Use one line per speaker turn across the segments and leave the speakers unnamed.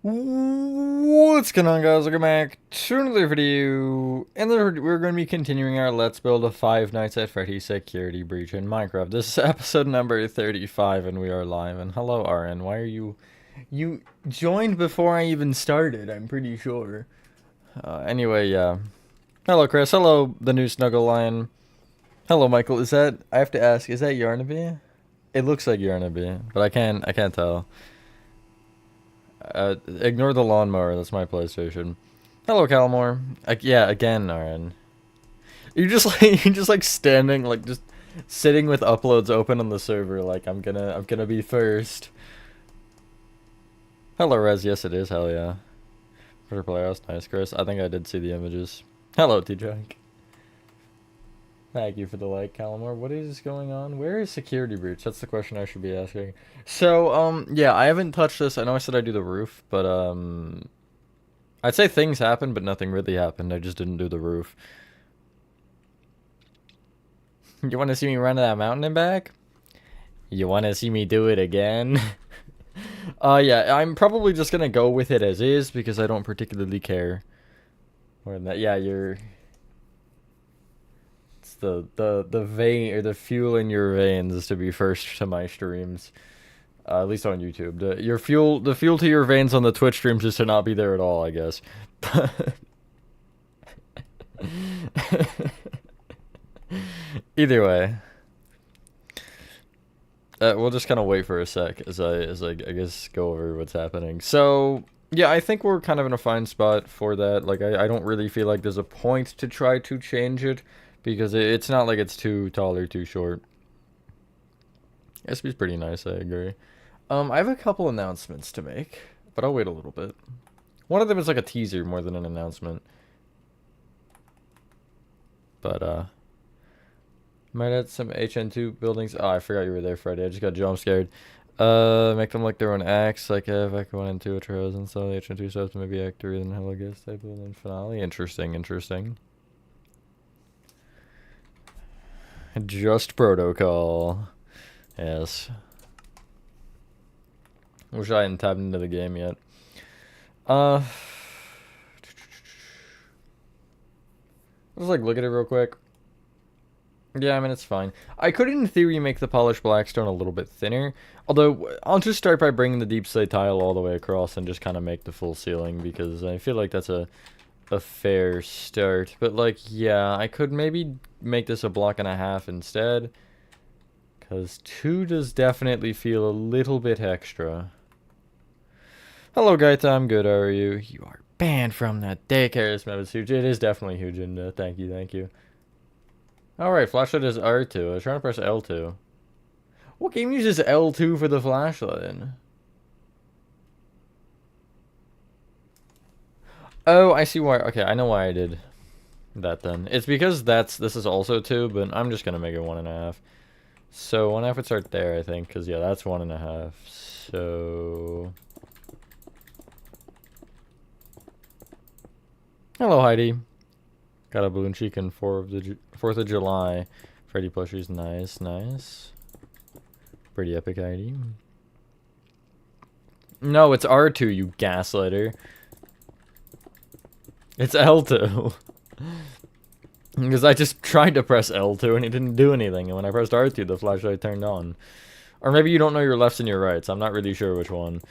What's going on, guys? Welcome back to another video. And we're going to be continuing our Let's Build a Five Nights at Freddy's Security Breach in Minecraft. This is episode number 35, and we are live. And hello, RN. Why are you... You joined before I even started, I'm pretty sure. Anyway, yeah. Hello, Chris. Hello, the new Snuggle Lion. Hello, Michael. Is that... I have to ask, is that Yarnaby? It looks like Yarnaby, but I can't tell. Ignore the lawnmower. That's my PlayStation. Hello, Calmore. Yeah, again, Aaron. You're just like standing, like just sitting with uploads open on the server. Like I'm gonna be first. Hello, Rez. Yes, it is. Hell yeah. For playhouse, nice, Chris. I think I did see the images. Hello, T-Junk. Thank you for the like, Calamore. What is going on? Where is security breach? That's the question I should be asking. So, yeah, I haven't touched this. I know I said I'd do the roof, but, I'd say things happened, but nothing really happened. I just didn't do the roof. You want to see me run to that mountain and back? You want to see me do it again? Yeah, I'm probably just gonna go with it as is, because I don't particularly care. More than that, yeah, you're... the vein or the fuel in your veins is to be first to my streams, at least on YouTube. The fuel to your veins on the Twitch streams is to not be there at all, I guess. Either way, we'll just kind of wait for a sec as I guess go over what's happening. So yeah, I think we're kind of in a fine spot for that. Like I don't really feel like there's a point to try to change it. Because it's not like it's too tall or too short. SP's pretty nice, I agree. I have a couple announcements to make, but I'll wait a little bit. One of them is like a teaser more than an announcement. But, might add some HN2 buildings. Oh, I forgot you were there, Friday. I just got jump scared. Make them like their own acts, like Act 1 and 2 of Trails, and so the HN2 stuff to maybe Act 3, then Hello Guest type of then finale. Interesting, interesting. Just protocol. Yes. Wish I hadn't tapped into the game yet. Let's like look at it real quick. Yeah, I mean, it's fine. I could, in theory, make the polished blackstone a little bit thinner. Although, I'll just start by bringing the deep slate tile all the way across and just kind of make the full ceiling, because I feel like that's a fair start. But like, yeah, I could maybe make this a block and a half instead, because 2 does definitely feel a little bit extra. Hello, Gaita. I'm good. How are you? You are banned from that daycare. This map is huge. It is definitely huge, and thank you, thank you. Alright, flashlight is R2. I was trying to press L2. What game uses L2 for the flashlight? Oh, I see why. Okay, I know why I did that then. It's because this is also 2, but I'm just gonna make it 1.5. So 1.5 would start there, I think, because yeah, that's 1.5. So hello, Heidi. Got a balloon cheek and 4th of July. Freddy plushies, nice, nice. Pretty epic, Heidi. No, it's R2, you gaslighter. It's L2. Because I just tried to press L2 and it didn't do anything. And when I pressed R2, the flashlight turned on. Or maybe you don't know your lefts and your rights. I'm not really sure which one.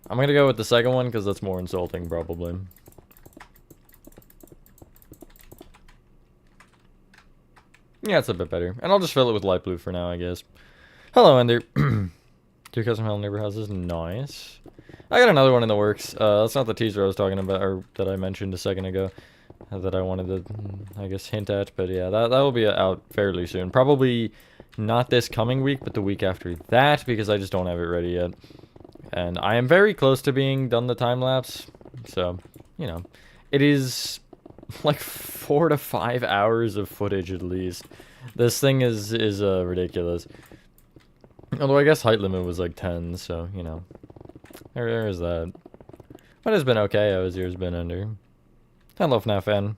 I'm going to go with the second one because that's more insulting, probably. Yeah, it's a bit better. And I'll just fill it with light blue for now, I guess. Hello, Ender. 2 custom hell neighbor houses. Nice. I got another one in the works. That's not the teaser I was talking about, or that I mentioned a second ago. That I wanted to, I guess, hint at. But yeah, that will be out fairly soon. Probably not this coming week, but the week after that, because I just don't have it ready yet. And I am very close to being done the time-lapse. So, you know, it is like 4 to 5 hours of footage at least. This thing is ridiculous. Although I guess height limit was like 10, so, you know. There is that. But it's been okay. How has yours been, Ender? Hello, FNAF fan.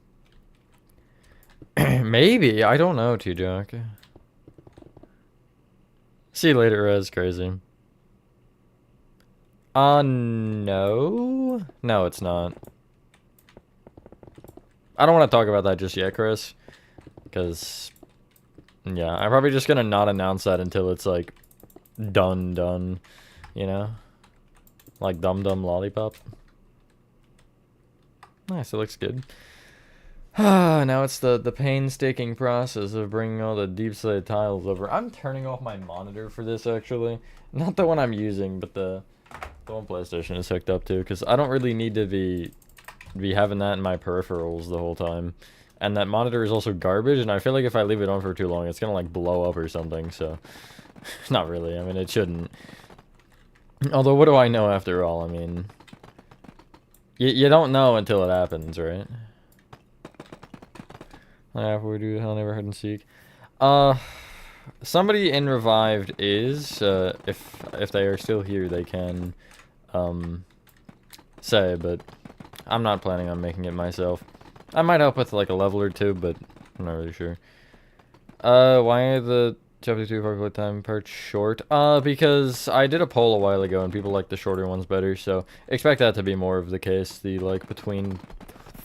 Maybe. I don't know, T-Jock. See you later, Rez. Crazy. No. No, it's not. I don't want to talk about that just yet, Chris. Because, yeah, I'm probably just gonna not announce that until it's, like, done, you know? Like Dum Dum Lollipop. Nice, it looks good. Now it's the painstaking process of bringing all the deep slate tiles over. I'm turning off my monitor for this, actually. Not the one I'm using, but the one PlayStation is hooked up to, because I don't really need to be having that in my peripherals the whole time. And that monitor is also garbage, and I feel like if I leave it on for too long, it's gonna, like, blow up or something, so... Not really, I mean, it shouldn't. Although, what do I know after all? I mean... You don't know until it happens, right? We do Hell Never Hide and Seek. Somebody in Revived is, if they are still here, they can, say, but I'm not planning on making it myself. I might help with, like, a level or two, but I'm not really sure. Why are the Chapter 2 Far Click Time parts short? Because I did a poll a while ago, and people like the shorter ones better, so expect that to be more of the case. The, like, between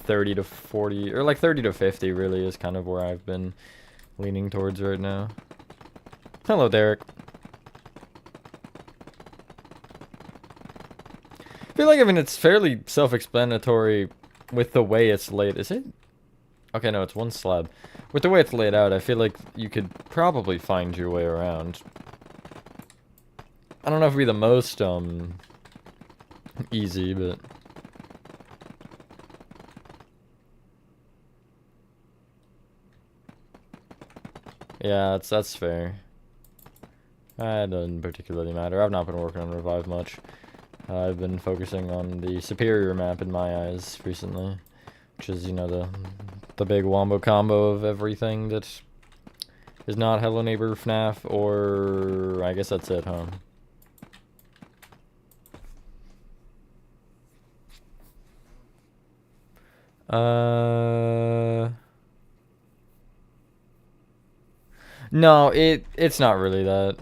30 to 40, or, like, 30 to 50, really, is kind of where I've been leaning towards right now. Hello, Derek. I feel like, I mean, it's fairly self-explanatory with the way it's laid. Is it? Okay, no, it's one slab. With the way it's laid out, I feel like you could probably find your way around. I don't know if it'd be the most, easy, but... Yeah, that's fair. It doesn't particularly matter. I've not been working on Revive much. I've been focusing on the Superior map in my eyes recently. Which is, you know, the big wombo combo of everything that is not Hello Neighbor, FNAF, or... I guess that's it, huh? No, it's not really that.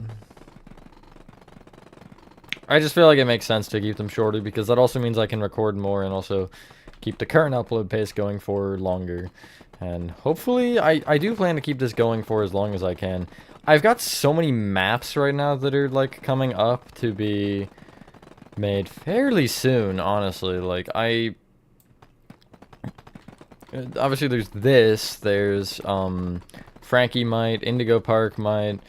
I just feel like it makes sense to keep them shorter, because that also means I can record more and also keep the current upload pace going for longer. And hopefully, I do plan to keep this going for as long as I can. I've got so many maps right now that are, like, coming up to be made fairly soon, honestly. Like, obviously there's this, there's, Frankie might, Indigo Park might,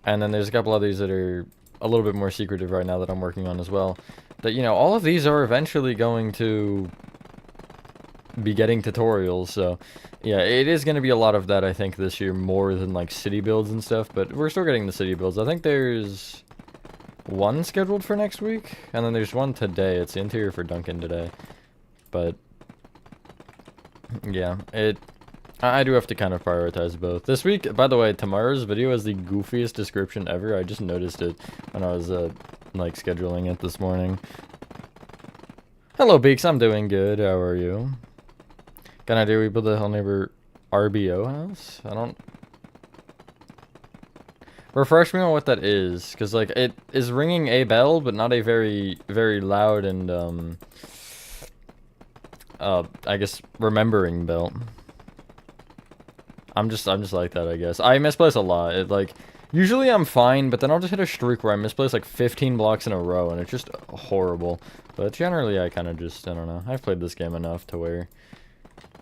and then there's a couple others that are a little bit more secretive right now that I'm working on as well. That, you know, all of these are eventually going to be getting tutorials, so yeah, it is going to be a lot of that, I think, this year, more than, like, city builds and stuff, but we're still getting the city builds. I think there's one scheduled for next week, and then there's one today. It's the interior for Duncan today, but yeah, I do have to kind of prioritize both. This week, by the way, tomorrow's video has the goofiest description ever. I just noticed it when I was, like, scheduling it this morning. Hello, Beaks. I'm doing good. How are you? Can I do we build a Hell Neighbor RBO house? I don't... Refresh me on what that is, because, like, it is ringing a bell, but not a very, very loud and, I guess, remembering bell. I'm just like that, I guess. I misplace a lot. It, like, usually I'm fine, but then I'll just hit a streak where I misplace, like, 15 blocks in a row, and it's just horrible. But generally, I kind of just, I don't know. I've played this game enough to where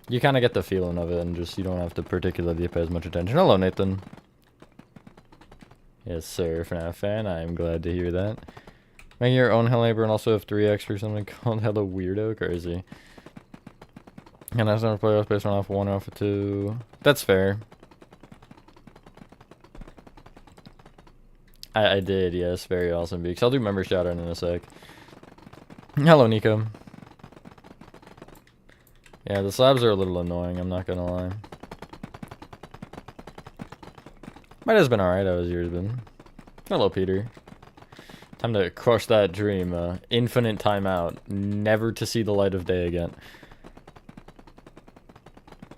you kind of get the feeling of it, and just, you don't have to particularly pay as much attention. Hello, Nathan. Yes, sir, FNAF fan. I am glad to hear that. Make your own Hell Neighbor and also have 3x or something called Hello Weirdo. Crazy. And I was never play based on Alpha 1 Alpha 2. That's fair. I did, yes. Very awesome, Beaks. I'll do member shout out in a sec. Hello, Nico. Yeah, the slabs are a little annoying, I'm not gonna lie. Might have been alright, how has yours been? Hello, Peter. Time to crush that dream. Infinite timeout. Never to see the light of day again.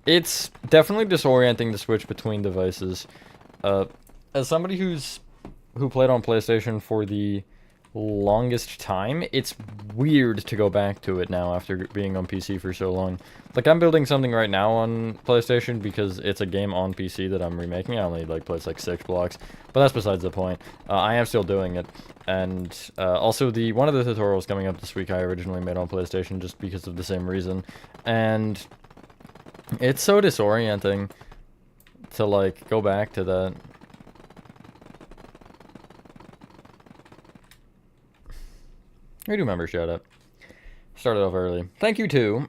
It's definitely disorienting to switch between devices. As somebody who played on PlayStation for the longest time. It's weird to go back to it now after being on PC for so long. Like, I'm building something right now on PlayStation because it's a game on PC that I'm remaking. I only, like, played, like, 6 blocks, but that's besides the point. I am still doing it, and also one of the tutorials coming up this week I originally made on PlayStation just because of the same reason, and it's so disorienting to, like, go back to that. Redo member shout out. Started off early. Thank you too.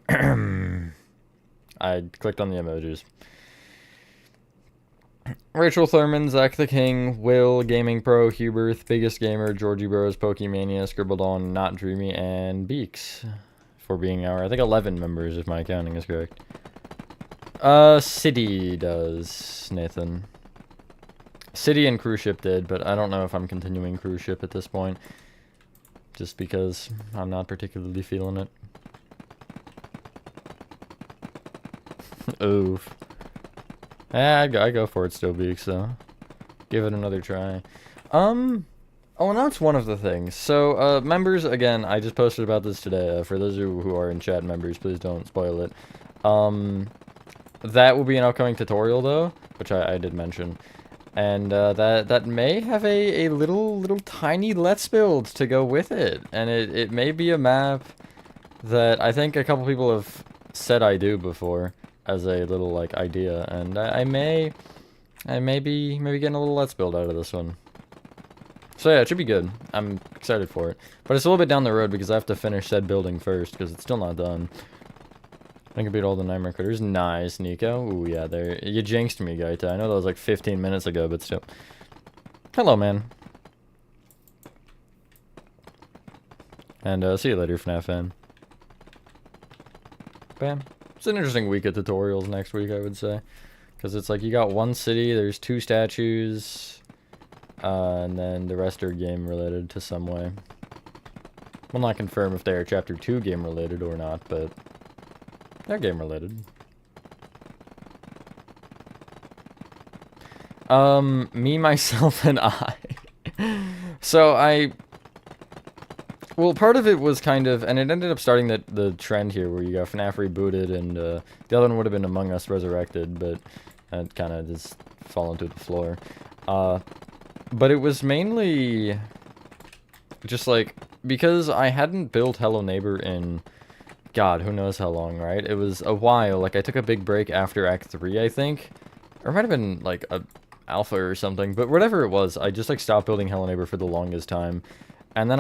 I clicked on the emojis. Rachel Thurman, Zach the King, Will, Gaming Pro, Huberth, Biggest Gamer, Georgie Bros, Pokemania, Scribbled On, Not Dreamy, and Beaks. For being our, I think 11 members if my accounting is correct. City does, Nathan. City and Cruise Ship did, but I don't know if I'm continuing Cruise Ship at this point. Just because I'm not particularly feeling it. Oof. I go for it still, Beaks, so give it another try. Oh, and that's one of the things. So, members, again, I just posted about this today. For those who are in chat members, please don't spoil it. That will be an upcoming tutorial, though, which I did mention. And that may have a little tiny Let's Build to go with it. And it may be a map that I think a couple people have said I do before as a little, like, idea. And I may be getting a little Let's Build out of this one. So yeah, it should be good. I'm excited for it. But it's a little bit down the road because I have to finish said building first because it's still not done. I can beat all the Nightmare Critters. Nice, Nico. Ooh, yeah, there. You jinxed me, Gaita. I know that was like 15 minutes ago, but still. Hello, man. And see you later, FNAF fan. Bam. It's an interesting week of tutorials next week, I would say. Because it's like you got one city, there's 2 statues, and then the rest are game related to some way. We'll not confirm if they are Chapter 2 game related or not, but they're game related. Me, myself, and I. So well, part of it was kind of, and it ended up starting the trend here where you got FNAF rebooted, and the other one would have been Among Us Resurrected, but it kind of just fallen to the floor. But it was mainly just like, because I hadn't built Hello Neighbor in, God, who knows how long, right? It was a while. Like, I took a big break after Act 3, I think. Or it might have been, like, a alpha or something. But whatever it was, I just, like, stopped building Hello Neighbor for the longest time. And then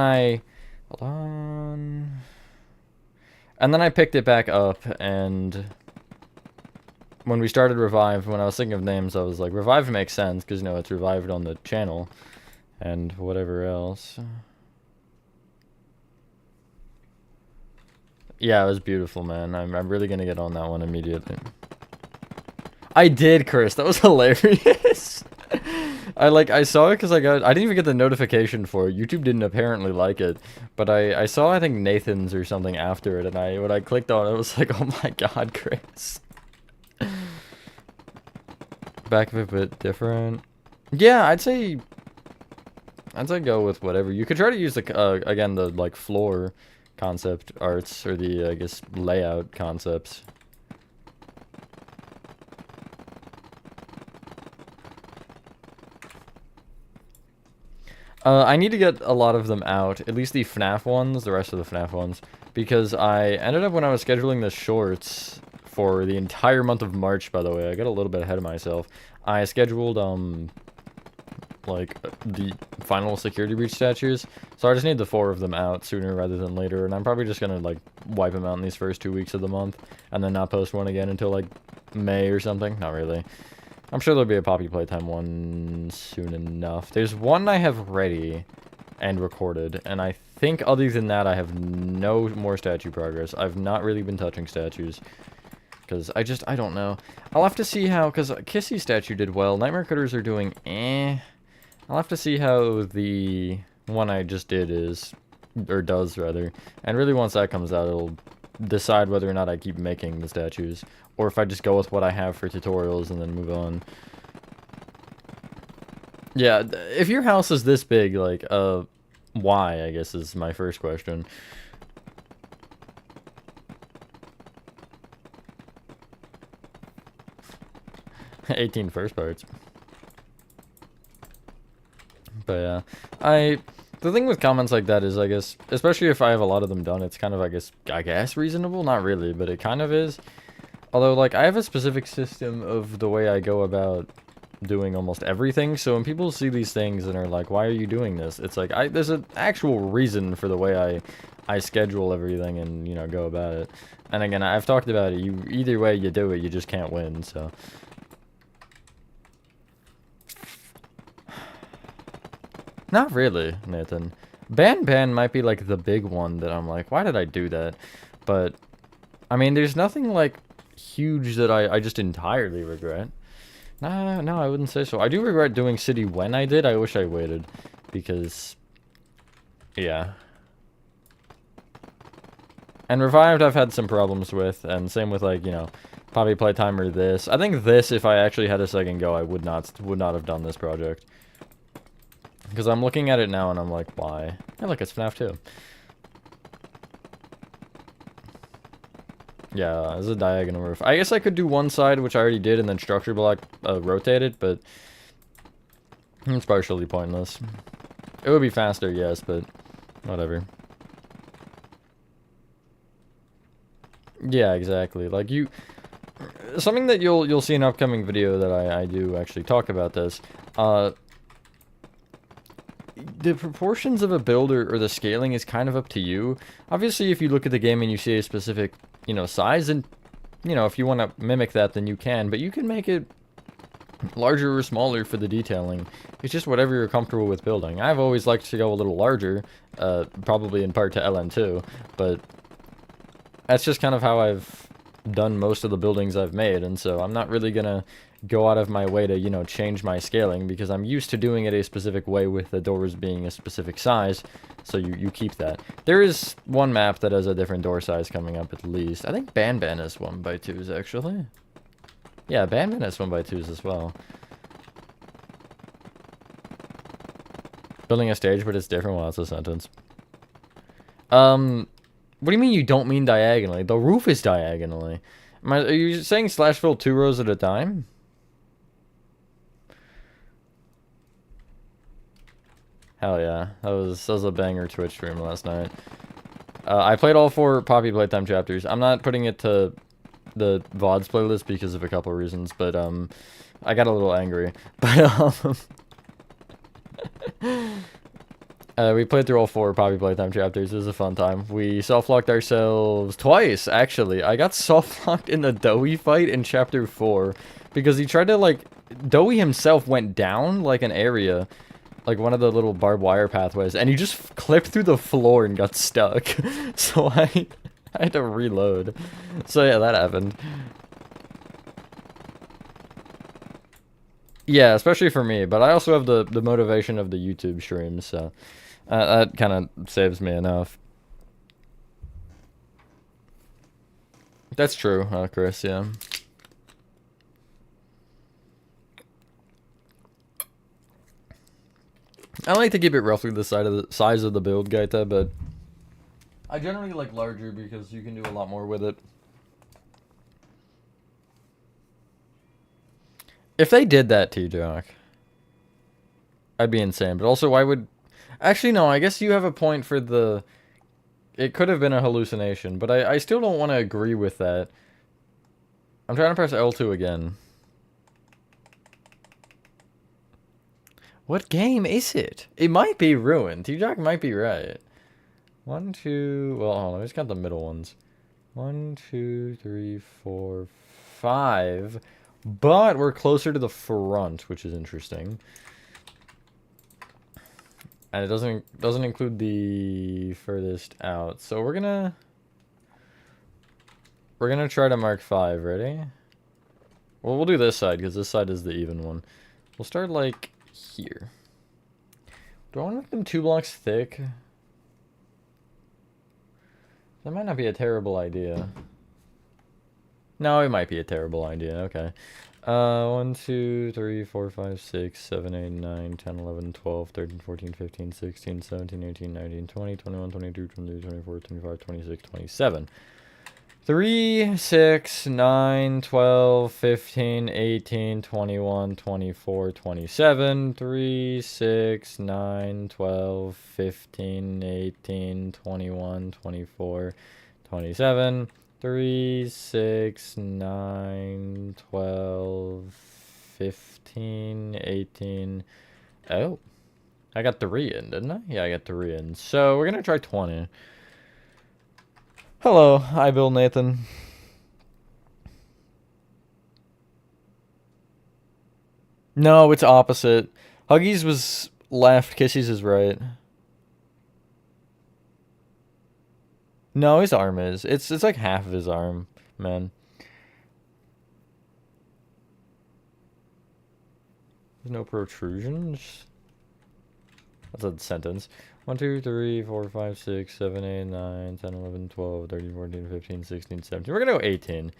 hold on. And then I picked it back up, and when we started Revive, when I was thinking of names, I was like, Revive makes sense, because, you know, it's revived on the channel. And whatever else. Yeah, it was beautiful, man. I'm really gonna get on that one immediately. I did, Chris. That was hilarious. I saw it because I didn't even get the notification for it. YouTube didn't apparently like it, but I saw, I think, Nathan's or something after it, and when I clicked on it, I was like, oh my god, Chris. Back of it, but different. Yeah, I'd say go with whatever. You could try to use the again, the like floor concept arts, or the I guess layout concepts. I need to get a lot of them out, at least the FNAF ones, the rest of the FNAF ones, because I ended up, when I was scheduling the shorts for the entire month of March, by the way, I got a little bit ahead of myself. I scheduled, like, the final security breach statues, so I just need the 4 of them out sooner rather than later, and I'm probably just gonna, like, wipe them out in these first 2 weeks of the month, and then not post one again until, like, May or something. Not really. I'm sure there'll be a Poppy Playtime one soon enough. There's one I have ready and recorded, and I think other than that I have no more statue progress. I've not really been touching statues, because I don't know. I'll have to see how, because Kissy's statue did well. Nightmare Critters are doing eh. I'll have to see how the one I just did is, or does rather, and really once that comes out, it'll decide whether or not I keep making the statues, or if I just go with what I have for tutorials and then move on. Yeah, if your house is this big, like, why, I guess, is my first question. "18 first parts." But yeah, the thing with comments like that is, I guess, especially if I have a lot of them done, it's kind of, I guess reasonable. Not really, but it kind of is. Although, like, I have a specific system of the way I go about doing almost everything. So when people see these things and are like, "Why are you doing this?" It's like, there's an actual reason for the way I schedule everything and, you know, go about it. And again, I've talked about it. Either way you do it, you just can't win. So. Not really, Nathan. Ban might be, like, the big one that I'm like, why did I do that? But, I mean, there's nothing, like, huge that I just entirely regret. Nah, no, I wouldn't say so. I do regret doing City when I did. I wish I waited. Because, yeah. And Revived I've had some problems with, and same with, like, you know, Poppy Playtime or this. I think this, if I actually had a second go, I would not have done this project. Because I'm looking at it now and I'm like, why? Hey, look, it's FNAF 2. Yeah, it's a diagonal roof. I guess I could do one side, which I already did, and then structure block rotate it, but it's partially pointless. It would be faster, yes, but whatever. Yeah, exactly. Like, something that you'll see in an upcoming video that I do actually talk about this. The proportions of a build or the scaling is kind of up to you. Obviously, if you look at the game and you see a specific, you know, size, and, you know, if you want to mimic that, then you can. But you can make it larger or smaller for the detailing. It's just whatever you're comfortable with building. I've always liked to go a little larger, probably in part to LN2, but that's just kind of how I've done most of the buildings I've made, and so I'm not really gonna go out of my way to, you know, change my scaling, because I'm used to doing it a specific way with the doors being a specific size, so you keep that. There is one map that has a different door size coming up at least. I think Ban is 1x2s, actually. Yeah, Ban has 1x2s as well. Building a stage, but it's different. Well, that's a sentence. What do you mean you don't mean diagonally? The roof is diagonally. Are you saying slash fill 2 rows at a time? Hell yeah. That was a banger Twitch stream last night. I played all 4 Poppy Playtime chapters. I'm not putting it to the VODs playlist because of a couple of reasons, but I got a little angry. But we played through all 4 Poppy Playtime chapters. It was a fun time. We soft-locked ourselves twice, actually. I got soft-locked in the Doughy fight in chapter 4 because he tried to, like, Doughy himself went down, like, an area, like one of the little barbed wire pathways, and he just clipped through the floor and got stuck. So I had to reload. So yeah, that happened. Yeah, especially for me, but I also have the motivation of the YouTube streams, so that kind of saves me enough. That's true, Chris, yeah. I like to keep it roughly the size of the build, Gaita, but I generally like larger because you can do a lot more with it. If they did that, T-Jock, I'd be insane. But also, why would... Actually, no, I guess you have a point for the... It could have been a hallucination, but I still don't want to agree with that. I'm trying to press L2 again. What game is it? It might be Ruined. T-Jock might be right. 1, 2... Well, hold on. Let's count the middle ones. 1, 2, 3, 4, 5... But we're closer to the front, which is interesting. And it doesn't include the furthest out. So we're gonna try to mark 5. Ready? Well, we'll do this side because this side is the even one. We'll start like here. Do I want to make them 2 blocks thick? That might not be a terrible idea. No, it might be a terrible idea. Okay. 1, 2, 3, 4, 5, 6, 7, 8, 9, 10, 11, 12, 13, 14, 15, 16, 17, 18, 19, 20, 21, 22, 23, 24, 25, 26, 27. 3, 6, 9, 12, 15, 18, 21, 24, 27. 3, 6, 9, 12, 15, 18, 21, 24, 27. 3, 6, 9, 12, 15, 18. Oh, I got 3 in, didn't I? Yeah, I got 3 in. So we're gonna try 20. Hello, hi Bill Nathan. No, it's opposite. Huggies was left, Kisses is right. No, his arm is. It's like half of his arm, man. There's no protrusions. That's a sentence. 1, 2, 3, 4, 5, 6, 7, 8, 9, 10, 11, 12, 13, 14, 15, 16, 17. We're gonna go 18.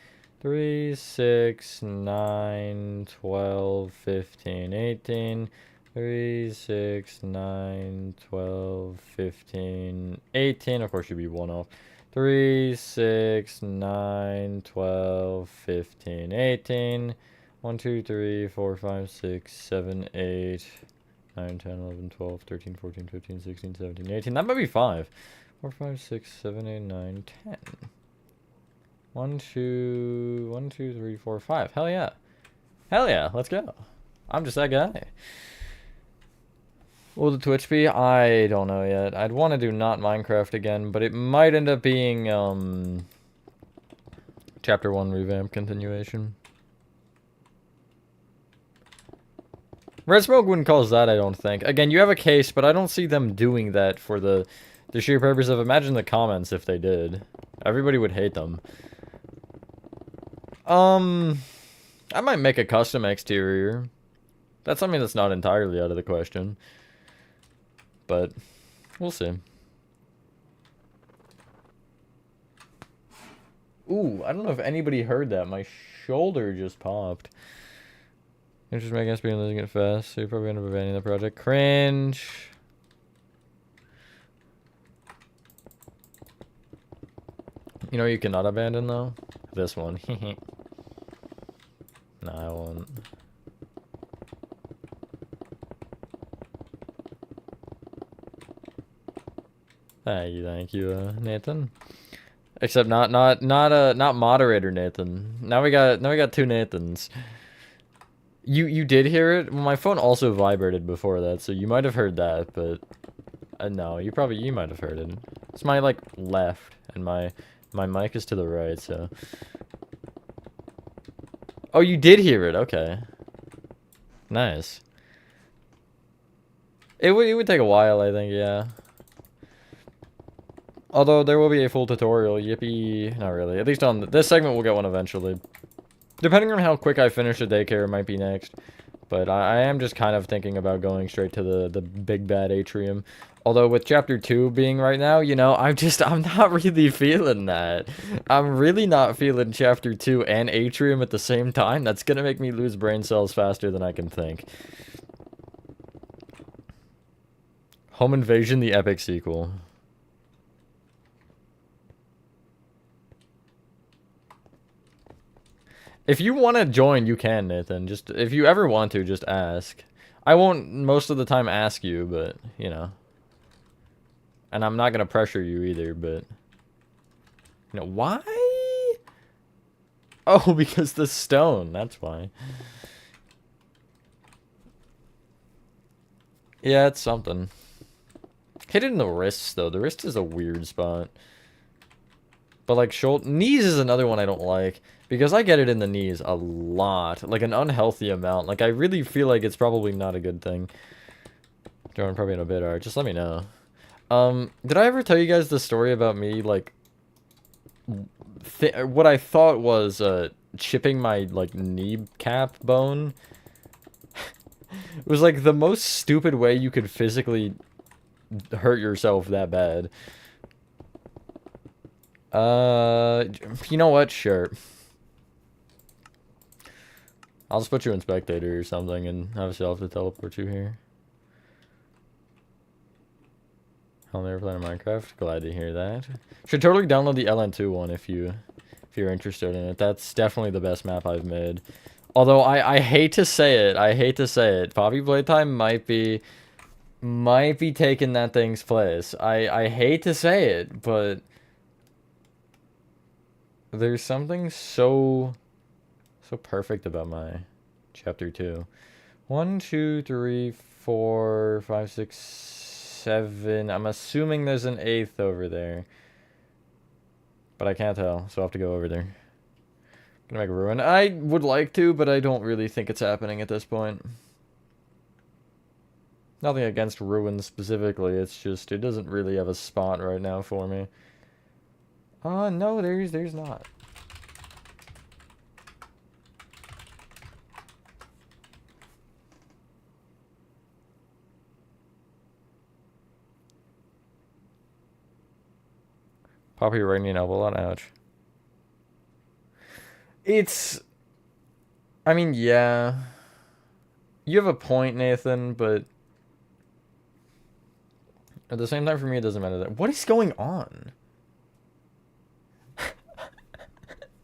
3, 6, 9, 12, 15, 18. 3, 6, 9, 12, 15, 18. Of course, should be 1 off. 3, 6, 9, 12, 15, 18. 1, 2, 3, 4, 5, 6, 7, 8, 9, 10, 11, 12, 13, 14, 15, 16, 17, 18. That might be 5. 4, 5, 6, 7, 8, 9, 10. 1, 2, 1, 2, 3, 4, 5. Hell yeah. Hell yeah. Let's go. I'm just that guy. Will the Twitch be? I don't know yet. I'd want to do not Minecraft again, but it might end up being, Chapter 1 revamp continuation. Red Smoke wouldn't cause that, I don't think. Again, you have a case, but I don't see them doing that for the sheer purpose of imagine the comments if they did. Everybody would hate them. I might make a custom exterior. That's something that's not entirely out of the question. But we'll see. Ooh, I don't know if anybody heard that. My shoulder just popped. Interest making us being losing it fast, so you're probably end up abandoning the project. Cringe. You know you cannot abandon though? This one. No, I won't. Thank you, Nathan. Except not moderator Nathan. Now we got 2 Nathans. You did hear it? Well, my phone also vibrated before that, so you might have heard that, but no, you might have heard it. It's my like left, and my mic is to the right, so. Oh, you did hear it. Okay. Nice. It would take a while, I think. Yeah. Although there will be a full tutorial. Yippee! Not really. At least on this segment, we'll get one eventually. Depending on how quick I finish the daycare, it might be next. But I am just kind of thinking about going straight to the big bad atrium. Although with chapter 2 being right now, you know, I'm not really feeling that. I'm really not feeling chapter 2 and atrium at the same time. That's gonna make me lose brain cells faster than I can think. Home Invasion, the epic sequel. If you want to join, you can, Nathan. Just, if you ever want to, just ask. I won't most of the time ask you, but, you know. And I'm not going to pressure you either, but... You know, why? Oh, because the stone, that's why. Yeah, it's something. Hit it in the wrists, though. The wrist is a weird spot. But, like, shoulder... Knees is another one I don't like. Because I get it in the knees a lot. Like, an unhealthy amount. Like, I really feel like it's probably not a good thing. Join probably in a bit, alright. Just let me know. Did I ever tell you guys the story about me, like... what I thought was, chipping my, like, kneecap bone? It was, like, the most stupid way you could physically hurt yourself that bad. You know what? Sure. I'll just put you in spectator or something and obviously I'll have to teleport you here. I'll never play Minecraft. Glad to hear that. Should totally download the LN2 one if you're interested in it. That's definitely the best map I've made. Although I hate to say it. I hate to say it. Poppy Playtime might be taking that thing's place. I hate to say it, but there's something so perfect about my chapter 2. 1, 2, 3, 4, 5, 6, 7. I'm assuming there's an 8th over there. But I can't tell, so I'll have to go over there. Gonna make a ruin. I would like to, but I don't really think it's happening at this point. Nothing against ruins specifically, it's just, it doesn't really have a spot right now for me. No, there's not. Poppy right in the elbow lot, ouch. It's... I mean, yeah. You have a point, Nathan, but... At the same time, for me, it doesn't matter that... What is going on?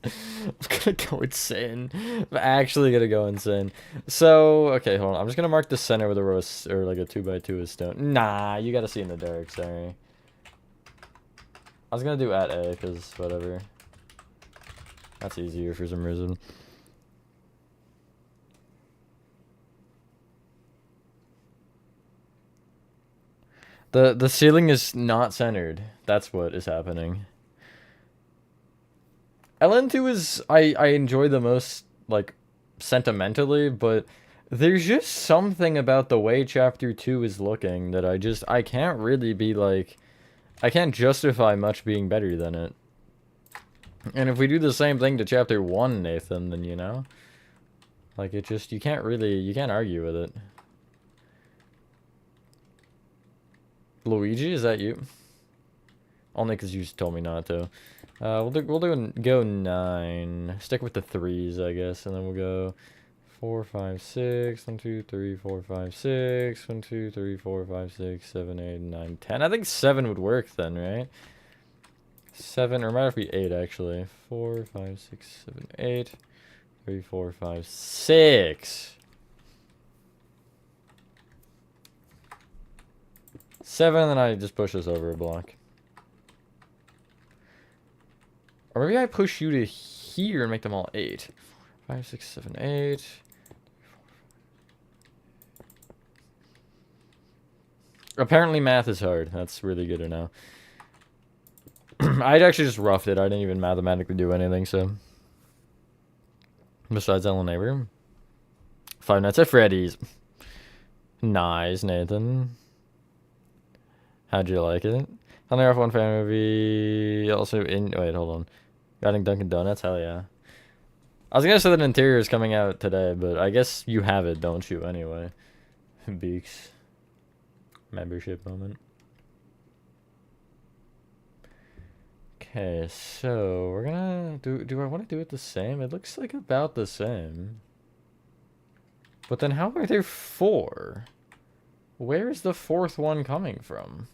I'm gonna go insane. I'm actually gonna go insane. So, okay, hold on. I'm just gonna mark the center with a row of, or like a 2x2 of stone. Nah, you gotta see in the dark, sorry. I was gonna do at A, because whatever. That's easier for some reason. The ceiling is not centered. That's what is happening. LN2 is I enjoy the most, like, sentimentally, but there's just something about the way chapter 2 is looking that I can't really be like, I can't justify much being better than it. And if we do the same thing to chapter 1, Nathan, then you know, like, it just, you can't argue with it. Luigi, is that you? Only because you just told me not to. We'll go 9. Stick with the 3s, I guess, and then we'll go 4, 5, 6. 1, 2, 3, 4, 5, 6. 1, 2, 3, 4, 5, 6, 7, 8, 9, 10. I think 7 would work then, right? 7, or it might have to be 8 actually. 4, 5, 6, 7, 8. 3, 4, 5, 6. 7, and then I just push this over a block. Or maybe I push you to here and make them all 8. 5, 6, 7, 8. Apparently math is hard. That's really good to know. I'd actually just roughed it. I didn't even mathematically do anything, so. Besides Ellen Neighbor. 5 Nights at Freddy's. Nice, Nathan. How'd you like it? Another F1 fan movie. Also in... Wait, hold on. Guiding Dunkin' Donuts? Hell yeah. I was gonna say that Interior is coming out today, but I guess you have it, don't you, anyway? Beaks. Membership moment. Okay, so we're gonna... Do I want to do it the same? It looks like about the same. But then how are there 4? Where is the 4th one coming from?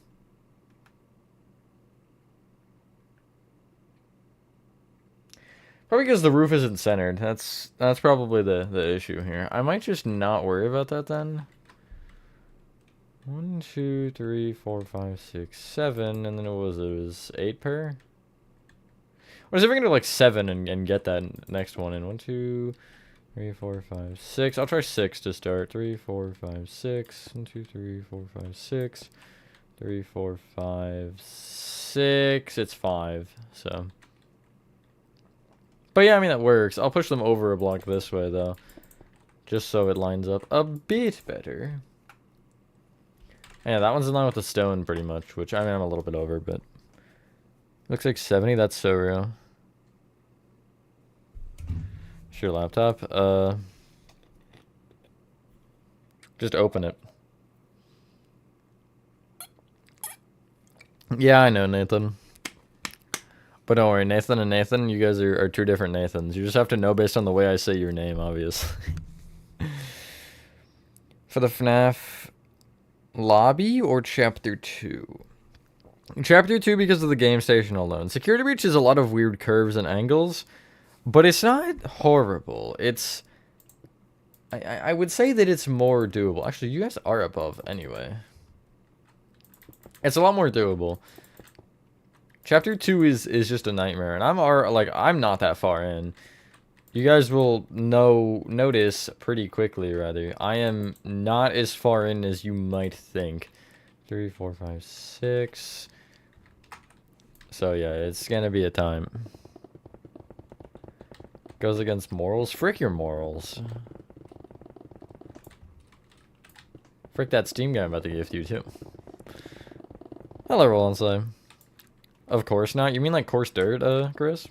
Probably because the roof isn't centered. That's probably the issue here. I might just not worry about that then. 1, 2, 3, 4, 5, 6, 7, and then it was 8 per? Or is it gonna do like 7 and get that next one in? 1, 2, 3, 4, 5, 6. I'll try 6 to start. 3, 4, 5, 6. 1, 2, 3, 4, 5, 6. 3, 4, 5, 6. It's 5, so. But yeah, I mean, that works. I'll push them over a block this way, though. Just so it lines up a bit better. Yeah, that one's in line with the stone, pretty much. Which, I mean, I'm a little bit over, but... Looks like 70. That's so real. Your laptop. Just open it. Yeah, I know, Nathan. But don't worry, Nathan and Nathan, you guys are two different Nathans. You just have to know based on the way I say your name, obviously. For the FNAF lobby or Chapter 2? Chapter 2 because of the game station alone. Security Breach is a lot of weird curves and angles, but it's not horrible. It's... I would say that it's more doable. Actually, you guys are above anyway. It's a lot more doable. Chapter 2 is just a nightmare, and I'm not that far in. You guys will notice pretty quickly, rather. I am not as far in as you might think. 3, 4, 5, 6. So yeah, it's gonna be a time. Goes against morals? Frick your morals. Frick that Steam guy I'm about to gift you too. Hello, Roland Slime. Of course not. You mean like coarse dirt, Chris?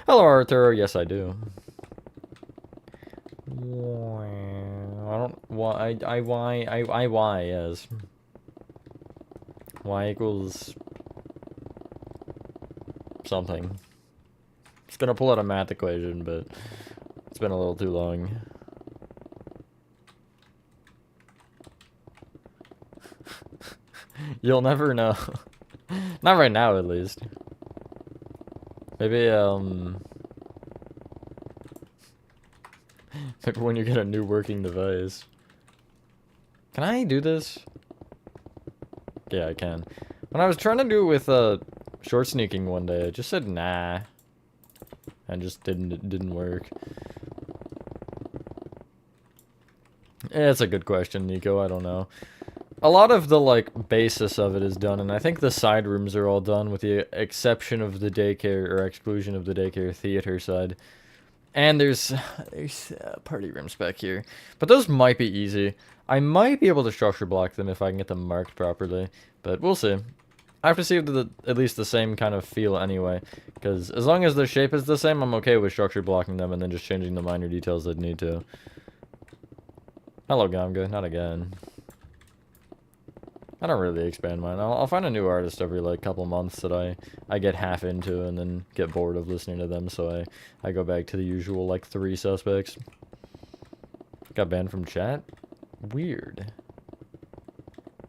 Hello, Arturo. Yes, I do. I don't. Why? Why? Yes. Y equals something. It's gonna pull out a math equation, but it's been a little too long. You'll never know. Not right now, at least. Maybe, maybe when you get a new working device. Can I do this? Yeah, I can. When I was trying to do it with, short sneaking one day, I just said nah. And just didn't work. Yeah, it's a good question, Nico. I don't know. A lot of the, like, basis of it is done, and I think the side rooms are all done with the exception of the daycare, or exclusion of the daycare theater side. And there's party rooms back here. But those might be easy. I might be able to structure block them if I can get them marked properly, but we'll see. I have to see at least the same kind of feel anyway, because as long as the shape is the same, I'm okay with structure blocking them and then just changing the minor details that need to. Hello, Gamga. Not again. I don't really expand mine. I'll find a new artist every, like, couple months that I get half into and then get bored of listening to them, so I go back to the usual, like, 3 suspects. Got banned from chat? Weird.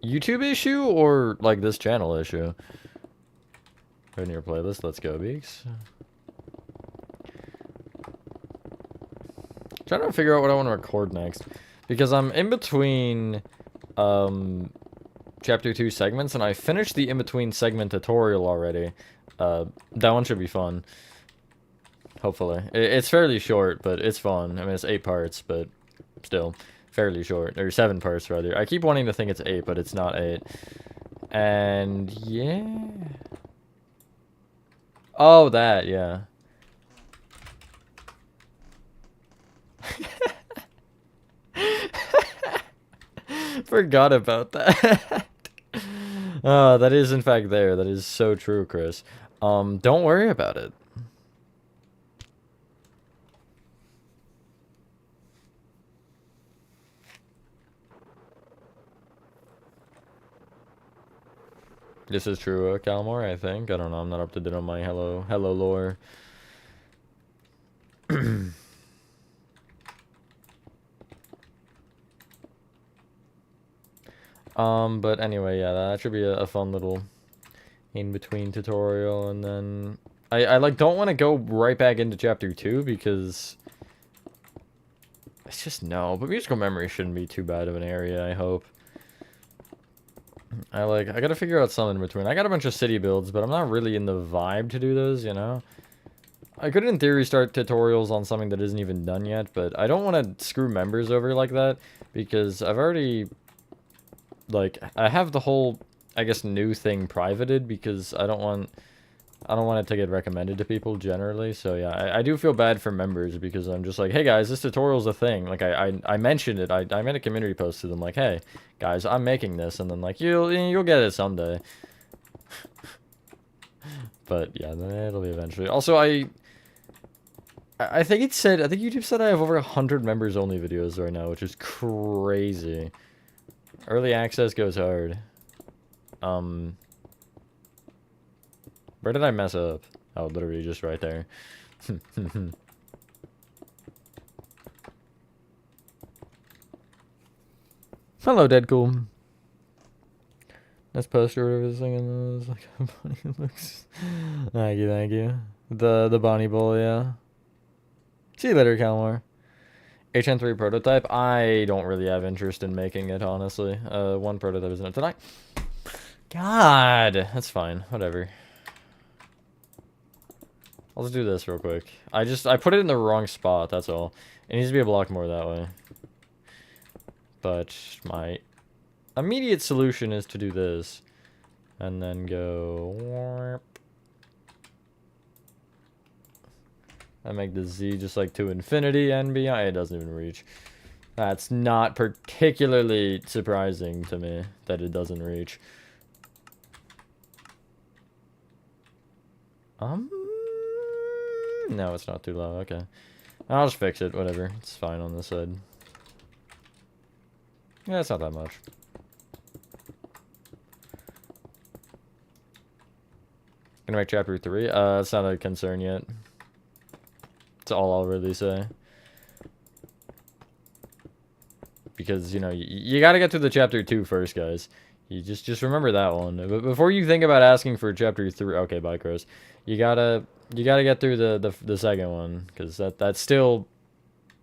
YouTube issue or, like, this channel issue? Right in your playlist. Let's go, Beaks. Trying to figure out what I want to record next. Because I'm in between, Chapter 2 segments, and I finished the in-between segment tutorial already. That one should be fun. Hopefully. It's fairly short, but it's fun. I mean, it's 8 parts, but still, fairly short. Or 7 parts, rather. I keep wanting to think it's 8, but it's not 8. And, yeah... Oh, that, yeah. Forgot about that. That is in fact there. That is so true, Chris. Don't worry about it. This is true, Calmore, I think. I don't know. I'm not up to date on my hello lore. But anyway, yeah, that should be a fun little in-between tutorial, and then I like don't want to go right back into chapter 2 because it's just but musical memory shouldn't be too bad of an area, I hope. I gotta figure out something in between. I got a bunch of city builds, but I'm not really in the vibe to do those, you know? I could, in theory, start tutorials on something that isn't even done yet, but I don't want to screw members over like that, because I've already, like, I have the whole, I guess, new thing privated, because I don't want it to get recommended to people generally, so yeah, I do feel bad for members, because I'm just like, hey guys, this tutorial's a thing, like, I mentioned it, I made a community post to them, like, hey, guys, I'm making this, and then, like, you'll get it someday. But, yeah, it'll be eventually. Also, I think YouTube said I have over 100 members-only videos right now, which is crazy. Early access goes hard. Where did I mess up? Oh, literally just right there. Hello, Deadcool. Nice poster or whatever this thing is like how funny it looks. Thank you, thank you. The Bonnie Bowl, yeah. See you later, Calmar. HN3 prototype. I don't really have interest in making it, honestly. One prototype isn't it tonight. God, that's fine. Whatever. I'll just do this real quick. I put it in the wrong spot, that's all. It needs to be a block more that way. But my immediate solution is to do this. And then go... I make the Z just like to infinity and beyond. It doesn't even reach. That's not particularly surprising to me that it doesn't reach. No, it's not too low. Okay. I'll just fix it. Whatever. It's fine on this side. Yeah, it's not that much. Gonna make chapter 3? It's not a concern yet. That's all I'll really say. Because, you know, you gotta get through the chapter 2 first, guys. You just remember that one. But before you think about asking for chapter 3... Okay, bye, Chris. You gotta get through the second one. Because that still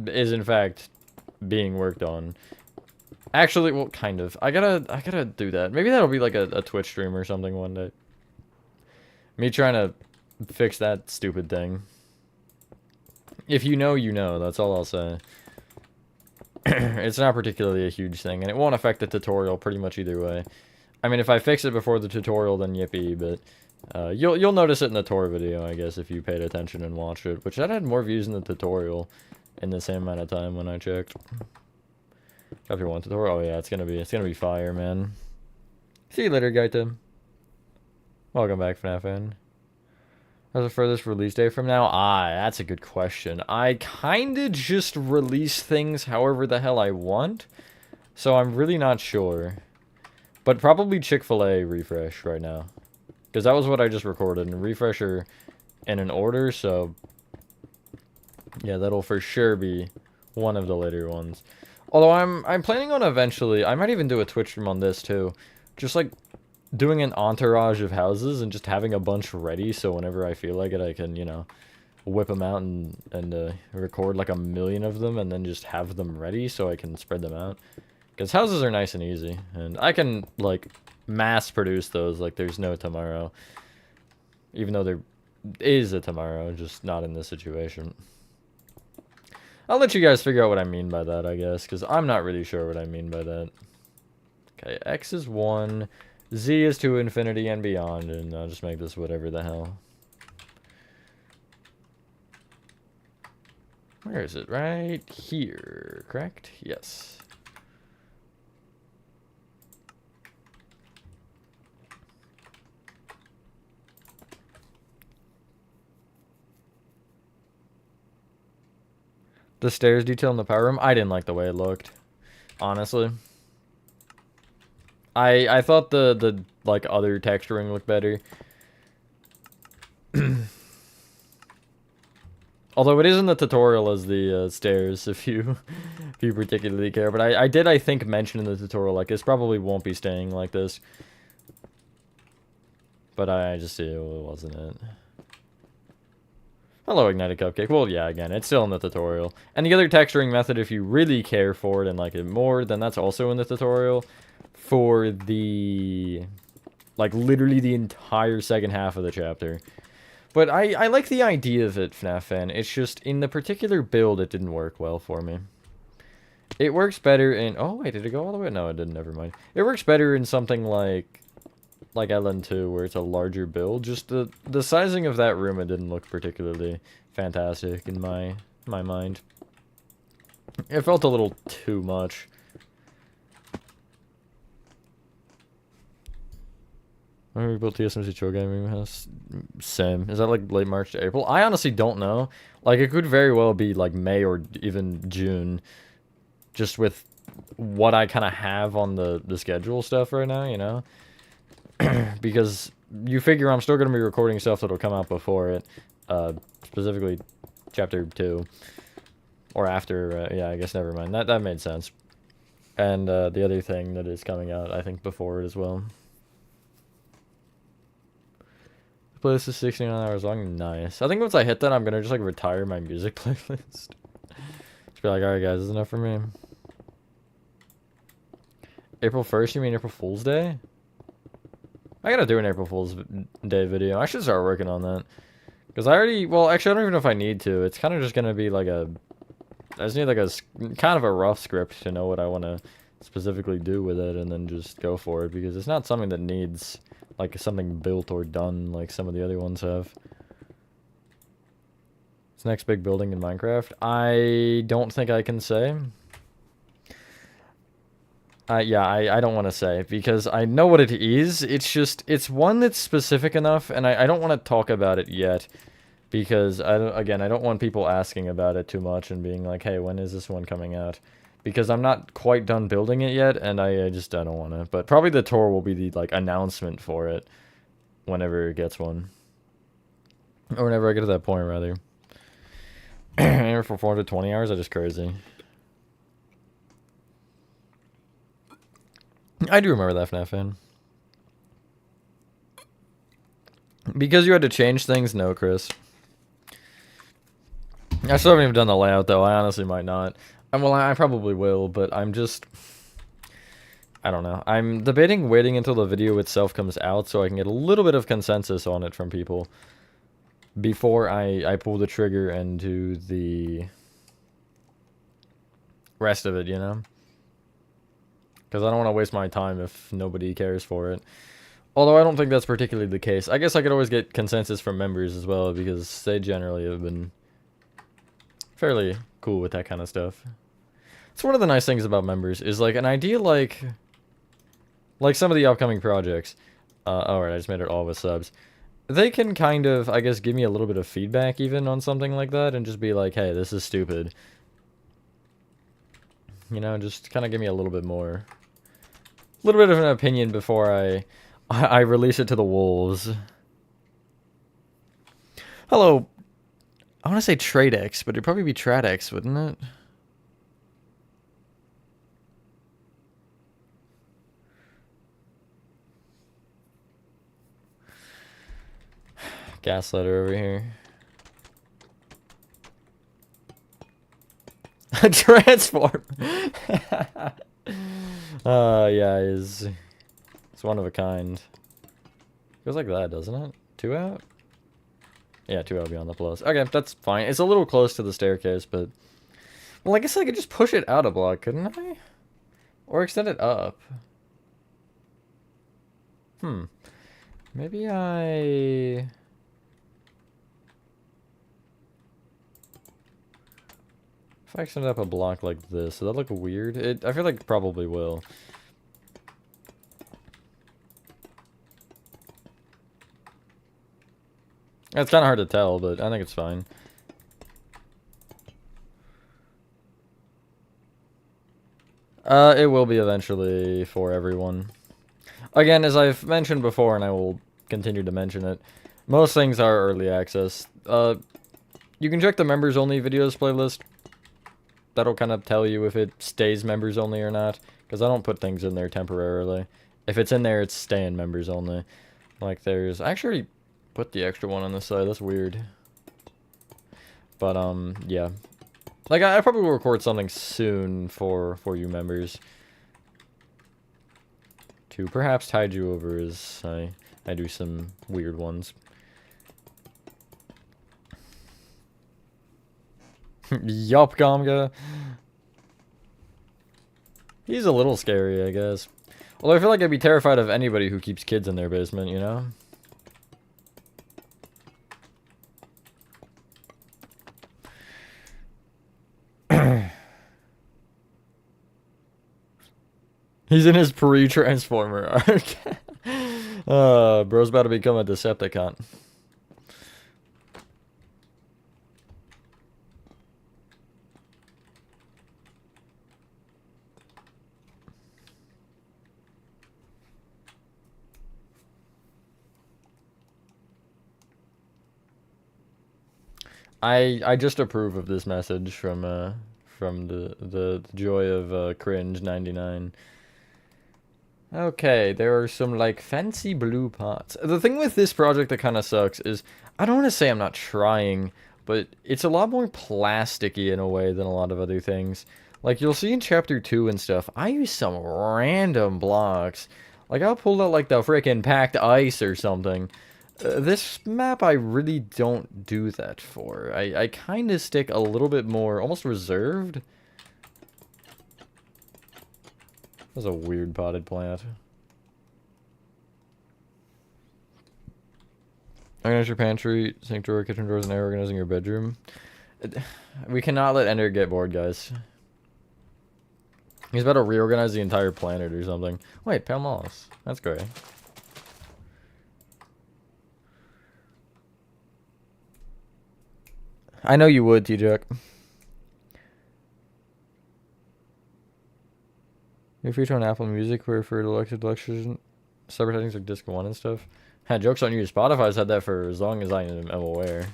is, in fact, being worked on. Actually, well, kind of. I gotta do that. Maybe that'll be like a Twitch stream or something one day. Me trying to fix that stupid thing. If you know, you know. That's all I'll say. It's not particularly a huge thing, and it won't affect the tutorial pretty much either way. I mean, if I fix it before the tutorial, then yippee, but you'll notice it in the tour video, I guess, if you paid attention and watched it, which that had more views in the tutorial in the same amount of time when I checked. Chapter 1 tutorial? Oh yeah, it's gonna be fire, man. See you later, Gaita. Welcome back, FNAF fan. How's the furthest release date from now? That's a good question. I kinda just release things however the hell I want, so I'm really not sure. But probably Chick-fil-A refresh right now. Because that was what I just recorded, and refresher in an order, so... Yeah, that'll for sure be one of the later ones. Although I'm planning on eventually, I might even do a Twitch stream on this too. Just like doing an entourage of houses and just having a bunch ready, so whenever I feel like it, I can, you know, whip them out and record like 1,000,000 of them and then just have them ready so I can spread them out. Because houses are nice and easy, and I can, like, mass produce those like there's no tomorrow. Even though there is a tomorrow, just not in this situation. I'll let you guys figure out what I mean by that, I guess, because I'm not really sure what I mean by that. Okay, X is 1, Z is to infinity and beyond, and I'll just make this whatever the hell. Where is it? Right here, correct? Yes. The stairs detail in the power room? I didn't like the way it looked, honestly. I thought the like other texturing looked better. Although it is in the tutorial as the stairs, if you particularly care. But I did, I think, mention in the tutorial, like, this probably won't be staying like this. But I just see it wasn't it. Hello, Ignited Cupcake. Well, yeah, again, it's still in the tutorial. And the other texturing method, if you really care for it and like it more, then that's also in the tutorial. For the, like, literally the entire second half of the chapter. But I like the idea of it, FNAF fan. It's just, in the particular build, it didn't work well for me. It works better in... Oh, wait, did it go all the way? No, it didn't, never mind. It works better in something like LN2, where it's a larger build. Just the sizing of that room, it didn't look particularly fantastic in my mind. It felt a little too much. When we built TSMC Chill Gaming House? Same. Is that like late March to April? I honestly don't know. Like, it could very well be like May or even June. Just with what I kind of have on the schedule stuff right now, you know? Because you figure I'm still going to be recording stuff that'll come out before it, specifically chapter 2, or after, yeah, I guess never mind, that made sense. And the other thing that is coming out, I think, before it as well. The playlist is 69 hours long, nice. I think once I hit that, I'm going to just, like, retire my music playlist. Just be like, alright guys, this is enough for me. April 1st, you mean April Fool's Day? I gotta do an April Fool's Day video. I should start working on that. Because I already, well, actually, I don't even know if I need to. It's kind of just gonna be like a, I just need like a, kind of a rough script to know what I want to specifically do with it and then just go for it. Because it's not something that needs, like, something built or done like some of the other ones have. It's the next big building in Minecraft. I don't think I can say. Yeah, I don't want to say, because I know what it is. It's just, it's one that's specific enough, and I don't want to talk about it yet, because, I don't want people asking about it too much and being like, hey, when is this one coming out? Because I'm not quite done building it yet, and I don't want to. But probably the tour will be the, like, announcement for it, whenever it gets one. Or whenever I get to that point, rather. For 420 hours, that is crazy. I do remember that FNAF fan. Because you had to change things? No, Chris. I still haven't even done the layout, though. I honestly might not. Well, I probably will, but I'm just... I don't know. I'm debating waiting until the video itself comes out so I can get a little bit of consensus on it from people before I pull the trigger and do the rest of it, you know? Because I don't want to waste my time if nobody cares for it. Although I don't think that's particularly the case. I guess I could always get consensus from members as well, because they generally have been fairly cool with that kind of stuff. It's one of the nice things about members, is like an idea like some of the upcoming projects. Alright, I just made it all with subs. They can kind of, I guess, give me a little bit of feedback even on something like that, and just be like, hey, this is stupid. You know, just kind of give me a little bit more. A little bit of an opinion before I release it to the wolves. Hello. I want to say Tradex, but it'd probably be Tradex, wouldn't it? Gaslighter over here. Transform. Yeah, it's one of a kind. Goes like that, doesn't it? 2 out? Yeah, 2 out beyond the plus. Okay, that's fine. It's a little close to the staircase, but... Well, I guess I could just push it out a block, couldn't I? Or extend it up. Maybe I... If I extend it up a block like this, does that look weird? I feel like it probably will. It's kind of hard to tell, but I think it's fine. It will be eventually for everyone. Again, as I've mentioned before, and I will continue to mention it, most things are early access. You can check the members only videos playlist. That'll kind of tell you if it stays members only or not, because I don't put things in there temporarily. If it's in there, it's staying members only. Like there's, I actually put the extra one on this side, that's weird. But yeah. Like I probably will record something soon for you members. To perhaps tide you over as I do some weird ones. Yup, Gomga. He's a little scary, I guess. Although I feel like I'd be terrified of anybody who keeps kids in their basement, you know? He's in his pre-transformer arc. Bro's about to become a Decepticon. I just approve of this message from the joy of cringe 99. Okay, there are some like fancy blue pots. The thing with this project that kind of sucks is I don't want to say I'm not trying, but it's a lot more plasticky in a way than a lot of other things. Like you'll see in chapter 2 and stuff, I use some random blocks. Like I'll pull out like the frickin' packed ice or something. This map I really don't do that for. I kind of stick a little bit more, almost reserved. That's a weird potted plant. Organize your pantry, sink drawer, kitchen drawers, and organizing your bedroom. We cannot let Ender get bored, guys. He's about to reorganize the entire planet or something. Wait, pale moss. That's great. I know you would, T-Jack. You're featured on Apple Music where for elected lectures, separate headings like Disc 1 and stuff. Joke's on you. Spotify's had that for as long as I am aware.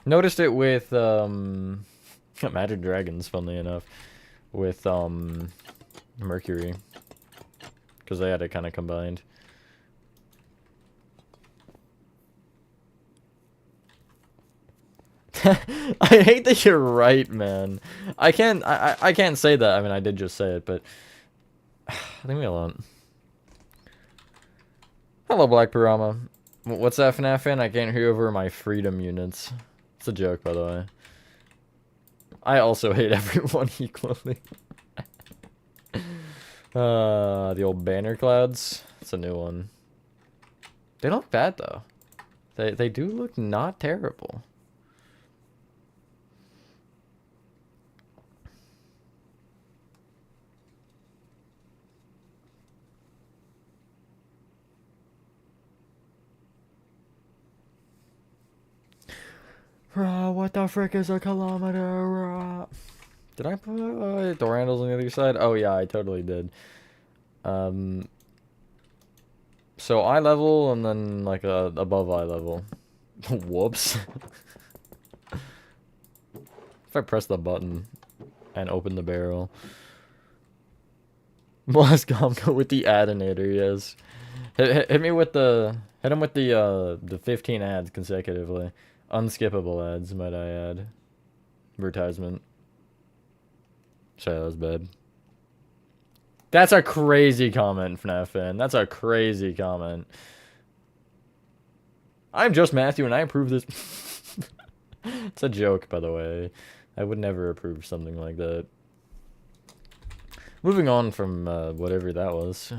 Noticed it with, Magic Dragons, funnily enough. With, Mercury. Because they had it kind of combined. I hate that you're right, man. I can't say that. I mean, I did just say it, but leave me alone. Hello, Black Pirama. What's that, FNAF fan? I can't hear over my freedom units. It's a joke, by the way. I also hate everyone equally. The old banner clouds. It's a new one. They look bad, though. They do look not terrible. What the frick is a kilometer? Did I put door handles on the other side? Oh yeah, I totally did. So eye level and then like above eye level. Whoops. If I press the button and open the barrel. Blast Gomko with the adinator, yes. Hit me with the hit him with the 15 ads consecutively. Unskippable ads, might I add. Advertisement. Sorry, that was bad. That's a crazy comment, FNAF fan. That's a crazy comment. I'm just Matthew and I approve this. It's a joke, by the way. I would never approve something like that. Moving on from whatever that was.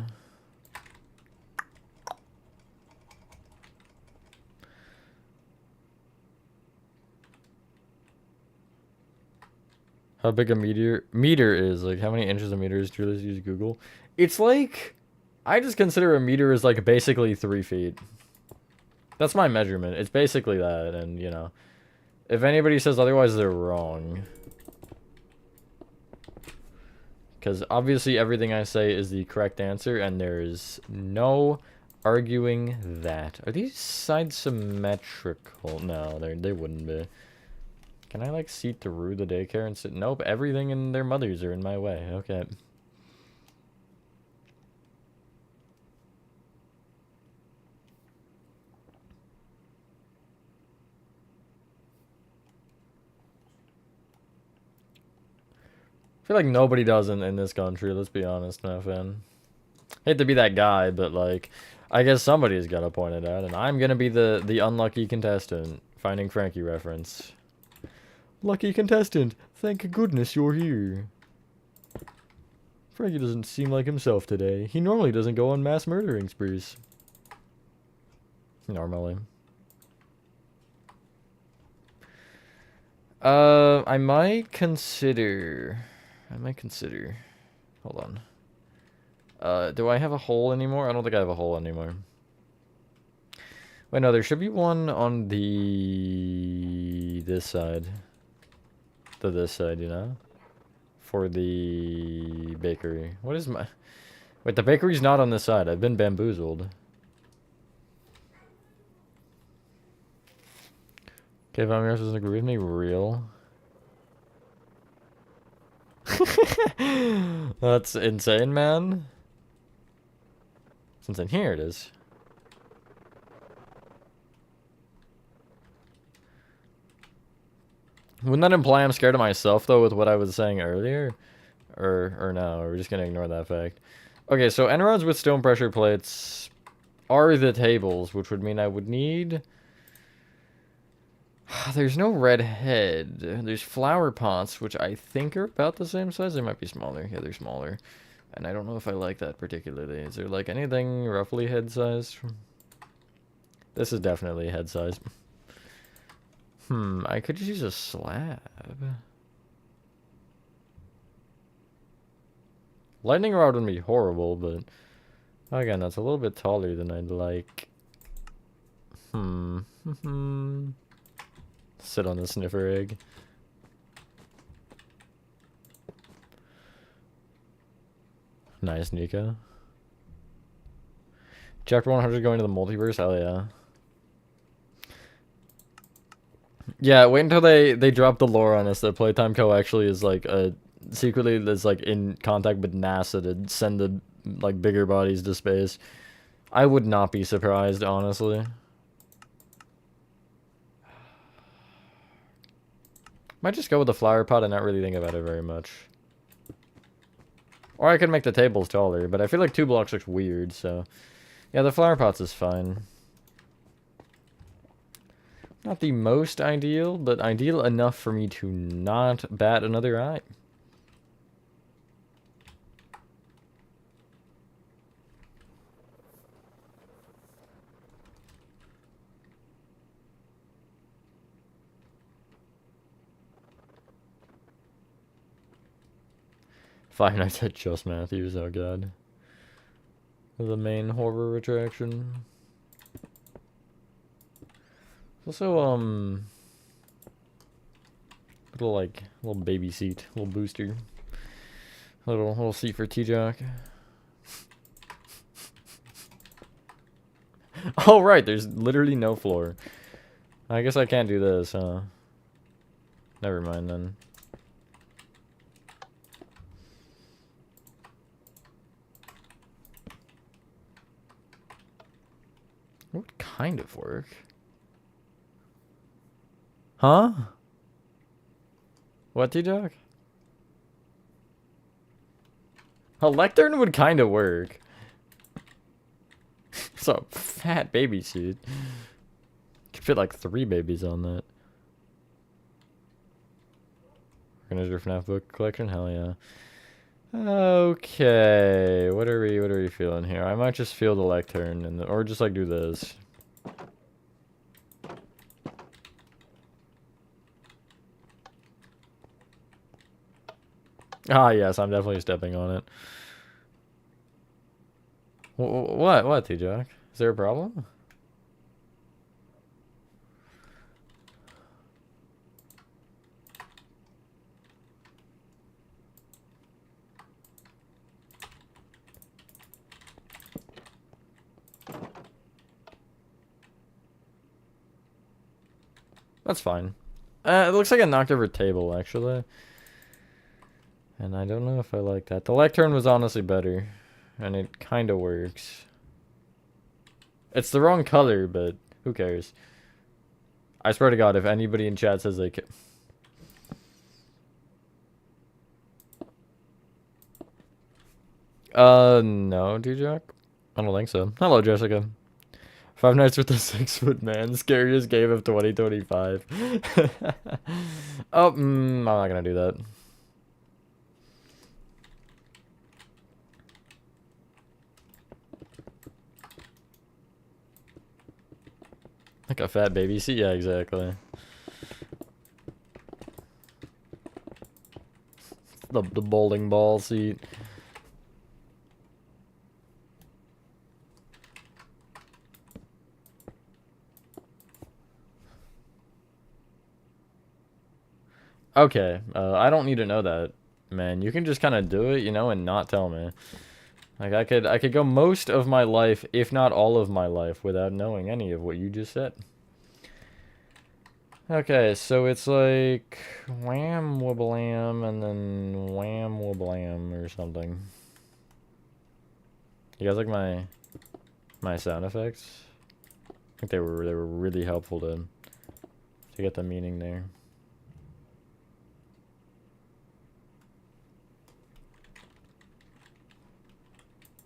How big a meter is, like how many inches a meter is? Do you just use Google? It's like, I just consider a meter as like basically 3 feet. That's my measurement. It's basically that, and you know, if anybody says otherwise, they're wrong. Because obviously everything I say is the correct answer, and there is no arguing that. Are these sides symmetrical? No, they wouldn't be. Can I, like, see through the daycare and sit? Nope, everything and their mothers are in my way. Okay. I feel like nobody does in this country, let's be honest, my fan. Hate to be that guy, but, like, I guess somebody's got to point it out, and I'm gonna be the unlucky contestant. Finding Frankie reference. Lucky contestant, thank goodness you're here. Frankie doesn't seem like himself today. He normally doesn't go on mass murdering sprees. Normally. I might consider... Hold on. Do I have a hole anymore? I don't think I have a hole anymore. Wait, no, there should be one on this side. This side, you know? For the bakery. What is my... Wait, the bakery's not on this side. I've been bamboozled. Okay, Vomir doesn't agree with me. Real. That's insane, man. It's insane. Here it is. Wouldn't that imply I'm scared of myself, though, with what I was saying earlier? Or no, we're just gonna ignore that fact. Okay, so end rods with stone pressure plates are the tables, which would mean I would need... There's no red head. There's flower pots, which I think are about the same size. They might be smaller. Yeah, they're smaller. And I don't know if I like that particularly. Is there, like, anything roughly head size? This is definitely head size. I could just use a slab. Lightning rod would be horrible, but... Again, that's a little bit taller than I'd like. Sit on the sniffer egg. Nice, Nico. Chapter 100 going to the multiverse? Hell yeah. Yeah, wait until they drop the lore on us that Playtime Co. actually is like secretly is like in contact with NASA to send the like bigger bodies to space. I would not be surprised, honestly. Might just go with the flower pot and not really think about it very much. Or I could make the tables taller, but I feel like 2 blocks looks weird, so... Yeah, the flower pots is fine. Not the most ideal, but ideal enough for me to not bat another eye. Five Nights at Just Matthews, oh god. The main horror attraction. Also, little baby seat, little booster. Little seat for T-Jock. Oh, right, there's literally no floor. I guess I can't do this, huh? Never mind, then. What kind of work? Huh? What, T-Jock? A lectern would kind of work. It's a fat baby seat. Could fit like 3 babies on that. Organizer FNAF book collection? Hell yeah. Okay, what are we feeling here? I might just feel the lectern and or just like do this. Ah, yes, I'm definitely stepping on it. What, T-Jock? Is there a problem? That's fine. It looks like a knocked over table, actually. And I don't know if I like that. The lectern was honestly better. And it kind of works. It's the wrong color, but who cares? I swear to God, if anybody in chat says they can... No, T-Jock? I don't think so. Hello, Jessica. Five Nights with the 6-foot man. Scariest game of 2025. Oh, I'm not gonna do that. Like a fat baby seat? Yeah, exactly. The bowling ball seat. Okay, I don't need to know that, man. You can just kind of do it, you know, and not tell me. Like, I could go most of my life, if not all of my life, without knowing any of what you just said. Okay, so it's like wham wooblam and then wham wooblam or something. You guys like my sound effects? I think they were really helpful to get the meaning there.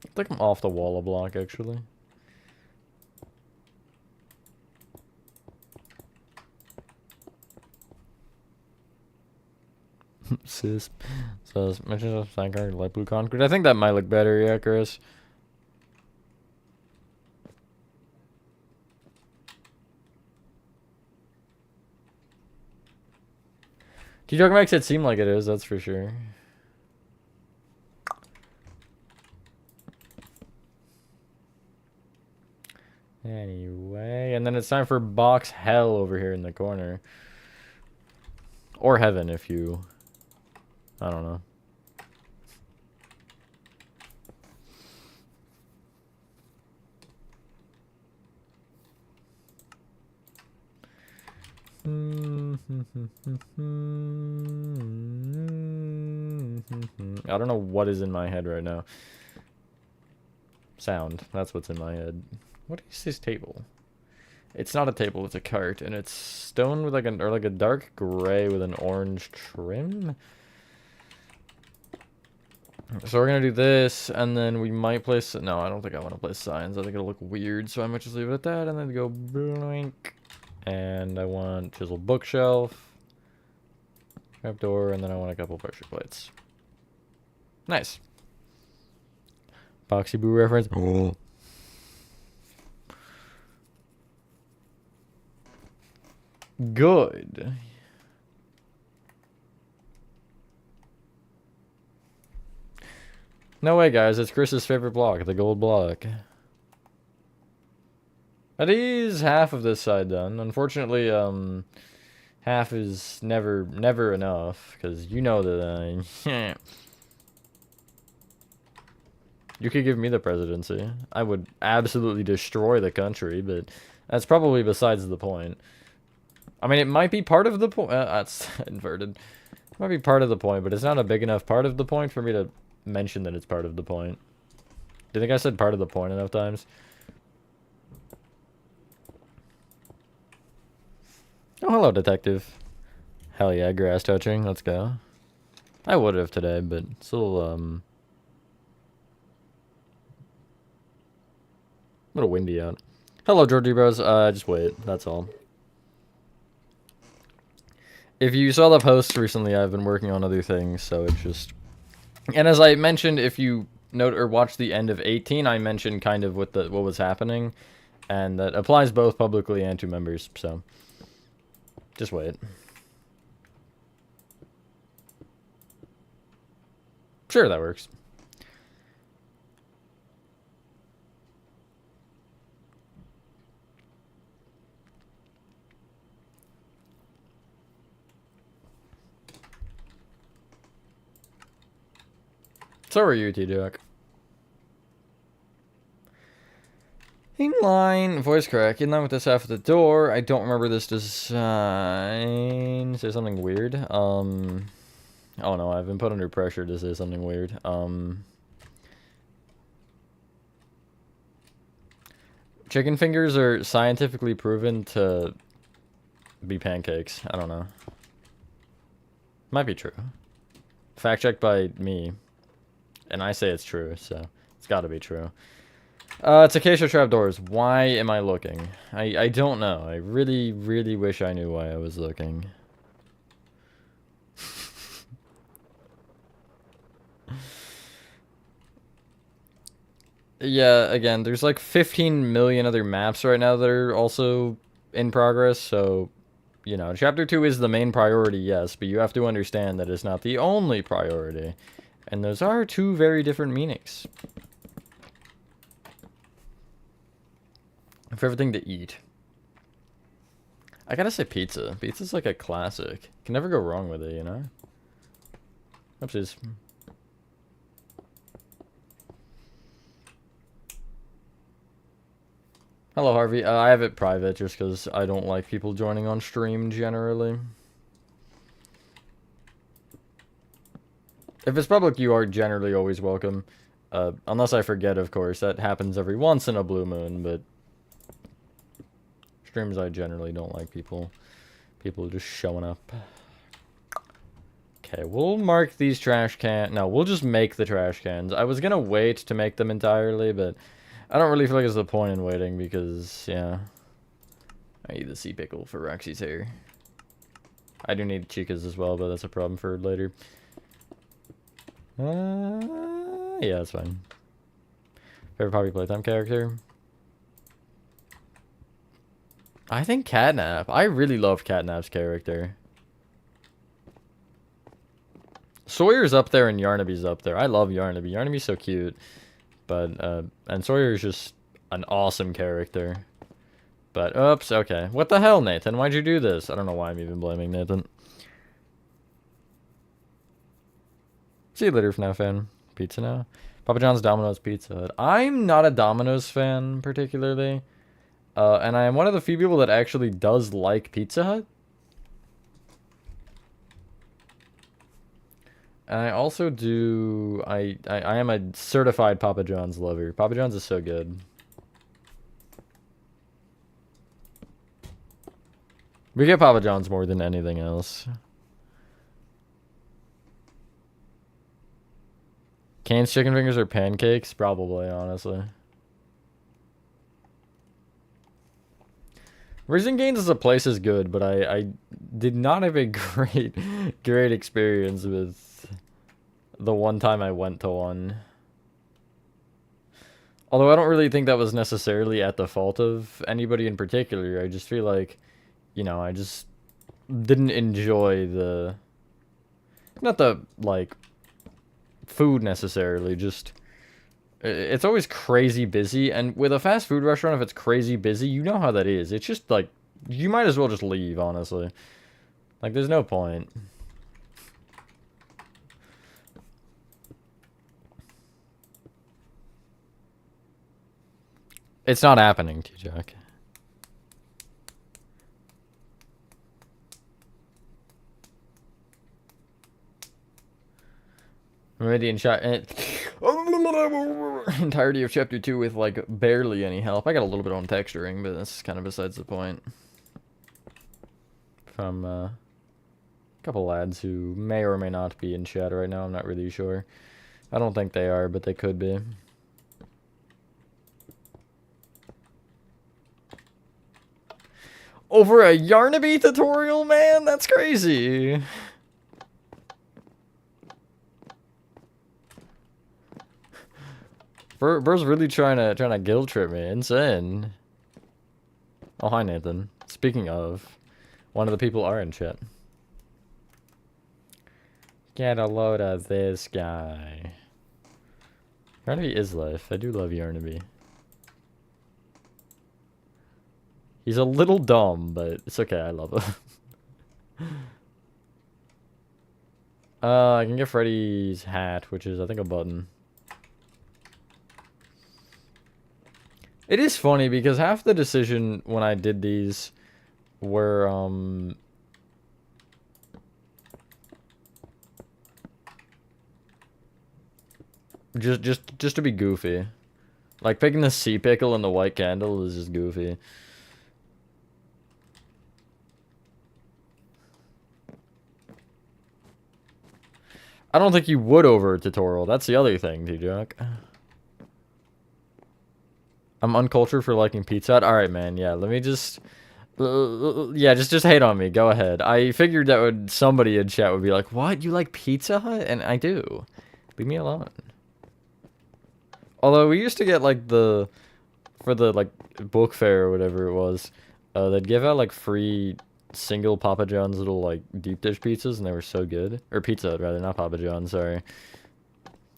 I think I'm off the wall a block actually. Sis. So mention sign card light blue concrete. I think that might look better, yeah, Chris. T-Joke makes it seem like it is, that's for sure. Anyway, and then it's time for box hell over here in the corner. Or heaven if you... I don't know. I don't know what is in my head right now. Sound. That's what's in my head. What is this table? It's not a table, it's a cart, and it's stone with like a dark gray with an orange trim. So we're gonna do this, and then we might place. No, I don't think I want to place signs. I think it'll look weird, so I might just leave it at that, and then go blink. And I want chiseled bookshelf, trapdoor, and then I want a couple pressure plates. Nice. Boxy Boo reference. Oh. Good. No way, guys. It's Chris's favorite block, the gold block. That is half of this side done. Unfortunately, half is never enough, because you know that you could give me the presidency. I would absolutely destroy the country, but that's probably besides the point. I mean, it might be part of the point. That's inverted. It might be part of the point, but it's not a big enough part of the point for me to mention that it's part of the point. Do you think I said part of the point enough times? Oh, hello, detective. Hell yeah, grass touching. Let's go. I would have today, but it's a little windy out. Hello, Georgie Bros. Just wait. That's all. If you saw the posts recently, I've been working on other things, so it's just... And as I mentioned, if you note or watch the end of 18, I mentioned kind of what was happening, and that applies both publicly and to members, so... Just wait. Sure, that works. So are you, T-Duck. Inline, voice crack. Inline with this half of the door. I don't remember this design. Say something weird. Oh no, I've been put under pressure to say something weird. Chicken fingers are scientifically proven to be pancakes. I don't know. Might be true. Fact checked by me. And I say it's true, so it's gotta be true. It's acacia trapdoors. Why am I looking? I don't know. I really wish I knew why I was looking. Yeah, again, there's like 15 million other maps right now that are also in progress, so, you know, Chapter 2 is the main priority, yes, but you have to understand that it's not the only priority. And those are two very different meanings. For everything to eat. I gotta say pizza. Pizza's like a classic. Can never go wrong with it, you know? Oopsies. Hello, Harvey. I have it private just because I don't like people joining on stream generally. If it's public, you are generally always welcome. Unless I forget, of course. That happens every once in a blue moon, but streams I generally don't like people just showing up. Okay, we'll mark these trash cans. No, we'll just make the trash cans. I was gonna wait to make them entirely, but I don't really feel like there's a point in waiting because, yeah. I need the sea pickle for Roxy's hair. I do need chicas as well, but that's a problem for later. Yeah, that's fine. Favorite Poppy Playtime character? I think Catnap. I really love Catnap's character. Sawyer's up there and Yarnaby's up there. I love Yarnaby. Yarnaby's so cute. But, and Sawyer's just an awesome character. But, oops, okay. What the hell, Nathan? Why'd you do this? I don't know why I'm even blaming Nathan. See you later, FNAF fan. Pizza now? Papa John's, Domino's, Pizza Hut. I'm not a Domino's fan, particularly. And I am one of the few people that actually does like Pizza Hut. And I also do... I am a certified Papa John's lover. Papa John's is so good. We get Papa John's more than anything else. Cane's chicken fingers or pancakes? Probably, honestly. Raising Cane's as a place is good, but I did not have a great experience with the one time I went to one. Although I don't really think that was necessarily at the fault of anybody in particular. I just feel like, you know, I just didn't enjoy the... Not the, like, food necessarily, just... It's always crazy busy, and with a fast food restaurant, if it's crazy busy, you know how that is. It's just, like, you might as well just leave, honestly. Like, there's no point. It's not happening, T-Jack. Meridian shot entirety of chapter 2 with like barely any help. I got a little bit on texturing, but that's kind of besides the point. From a couple lads who may or may not be in chat right now. I'm not really sure. I don't think they are, but they could be. Over a Yarnaby tutorial, man? That's crazy. Burr's really trying to guilt trip me. Insane. Oh, hi, Nathan. Speaking of, one of the people are in chat. Get a load of this guy. Yarnaby is life. I do love Yarnaby. He's a little dumb, but it's okay. I love him. I can get Freddy's hat, which is, I think, a button. It is funny because half the decision when I did these were, just to be goofy. Like, picking the sea pickle and the white candle is just goofy. I don't think you would over a tutorial. That's the other thing, T-Jack. I'm uncultured for liking Pizza Hut. Alright, man. Yeah, let me just... yeah, just hate on me. Go ahead. I figured that somebody in chat would be like, what? You like Pizza Hut? And I do. Leave me alone. Although we used to get, like, for the, like, book fair or whatever it was, they'd give out, like, free single Papa John's little, like, deep dish pizzas, and they were so good. Or Pizza Hut, rather, not Papa John's, sorry.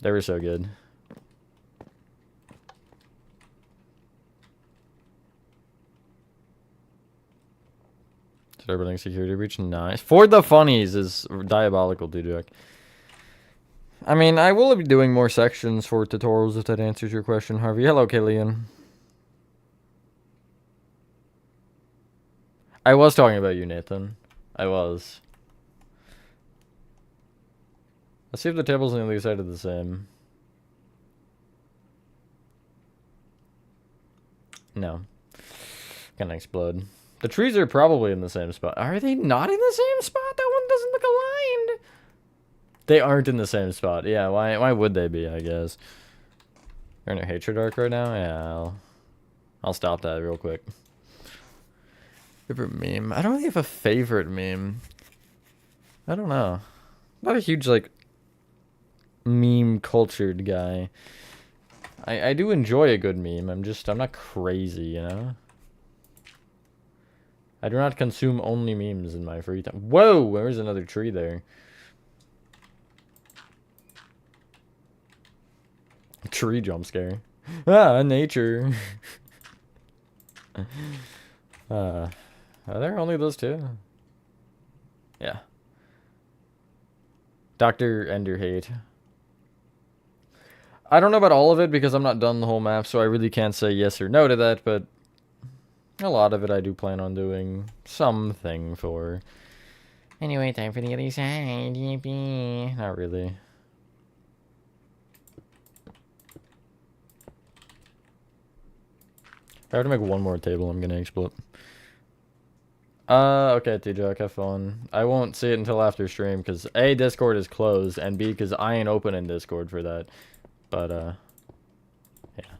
They were so good. Building security breach, nice. For the funnies is diabolical, dude. I mean, I will be doing more sections for tutorials if that answers your question, Harvey. Hello, Killian. I was talking about you, Nathan. I was. Let's see if the tables on the other side are the same. No. Gonna explode. The trees are probably in the same spot. Are they not in the same spot? That one doesn't look aligned. They aren't in the same spot. Yeah, why would they be, I guess? You're in a hatred arc right now? Yeah, I'll stop that real quick. Favorite meme? I don't really have a favorite meme. I don't know. I'm not a huge, like, meme cultured guy. I do enjoy a good meme. I'm not crazy, you know? I do not consume only memes in my free time. Whoa! There's another tree there. Tree jump scare. Ah, nature. Are there only those two? Yeah. Dr. Enderhate. I don't know about all of it because I'm not done the whole map, so I really can't say yes or no to that, but a lot of it I do plan on doing something for. Anyway, time for the other side. Yippee. Not really. If I have to make one more table, I'm gonna explode. Okay, T-Jock, have fun. I won't see it until after stream, because A, Discord is closed, and B, because I ain't open in Discord for that. But, yeah.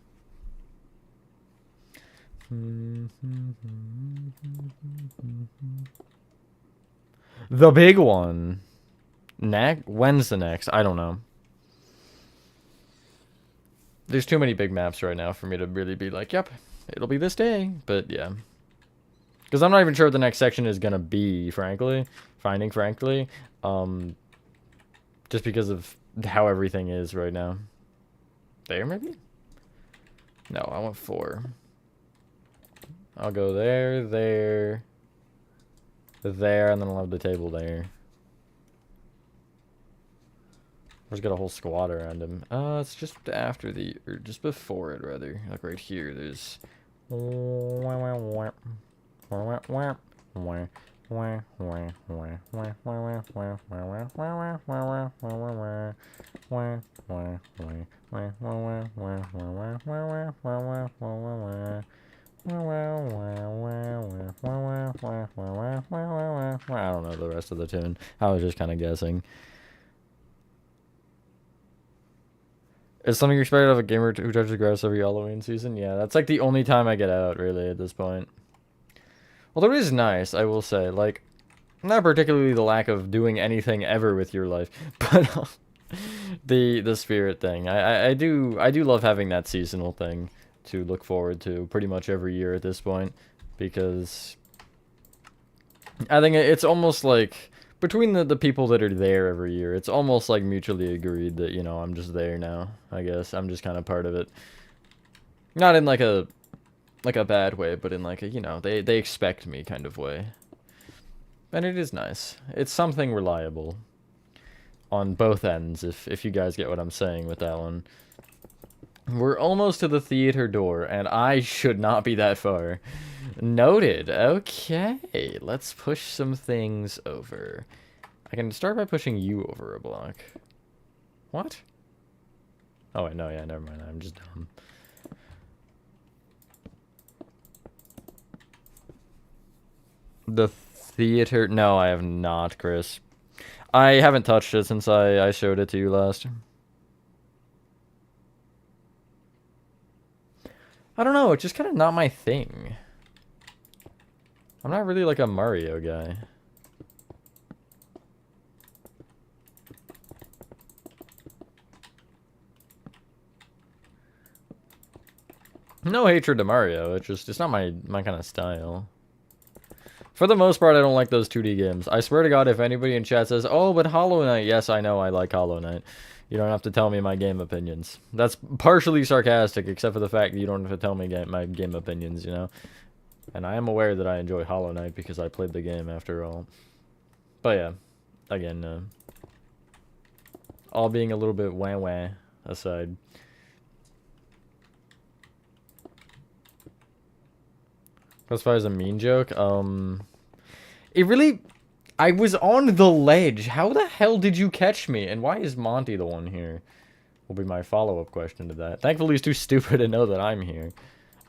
The big one. When's the next? I don't know. There's too many big maps right now for me to really be like, yep, it'll be this day. But, yeah. Because I'm not even sure what the next section is going to be, frankly. Frankly. Just because of how everything is right now. There, maybe? No, I want 4. I'll go there, there, there, and then I'll have the table there. I've got a whole squad around him. It's just after the, or just before it, rather. Like right here, there's... I don't know the rest of the tune. I was just kind of guessing. Is something expected of a gamer who touches grass every Halloween season? Yeah, that's like the only time I get out, really, at this point. Although it is nice, I will say. Like, not particularly the lack of doing anything ever with your life, but the spirit thing. I do love having that seasonal thing to look forward to pretty much every year at this point, because I think it's almost like between the people that are there every year, it's almost like mutually agreed that, you know, I'm just there now. I guess I'm just kind of part of it, not in like a bad way, but in like a, you know, they expect me kind of way. And it is nice. It's something reliable on both ends, if you guys get what I'm saying with that one. We're almost to the theater door, and I should not be that far. Noted. Okay, let's push some things over. I can start by pushing you over a block. What? Oh, wait, no, yeah, never mind. I'm just dumb. The theater... No, I have not, Chris. I haven't touched it since I showed it to you last. I don't know, it's just kind of not my thing. I'm not really like a Mario guy. No hatred to Mario, it's not my kind of style. For the most part, I don't like those 2D games. I swear to God, if anybody in chat says, oh, but Hollow Knight, yes, I know I like Hollow Knight. You don't have to tell me my game opinions. That's partially sarcastic, except for the fact that you don't have to tell me my game opinions, you know? And I am aware that I enjoy Hollow Knight because I played the game after all. But yeah, again, all being a little bit wah-wah aside. As far as a mean joke, It really... I was on the ledge. How the hell did you catch me? And why is Monty the one here? Will be my follow-up question to that. Thankfully, he's too stupid to know that I'm here.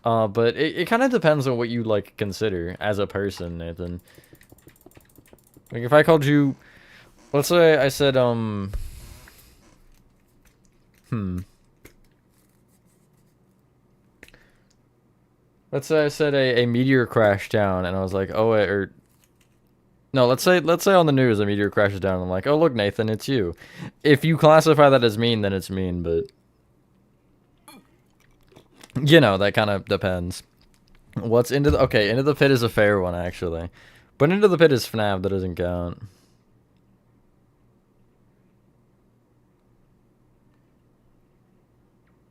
But it kind of depends on what you, like, consider as a person, Nathan. Like, if I called you... Let's say I said, Let's say I said a meteor crashed down, and I was like, oh, wait, or... No, let's say on the news a meteor crashes down, and I'm like, oh, look, Nathan, it's you. If you classify that as mean, then it's mean, but... You know, that kind of depends. What's Into the... Okay, Into the Pit is a fair one, actually. But Into the Pit is FNAF, that doesn't count.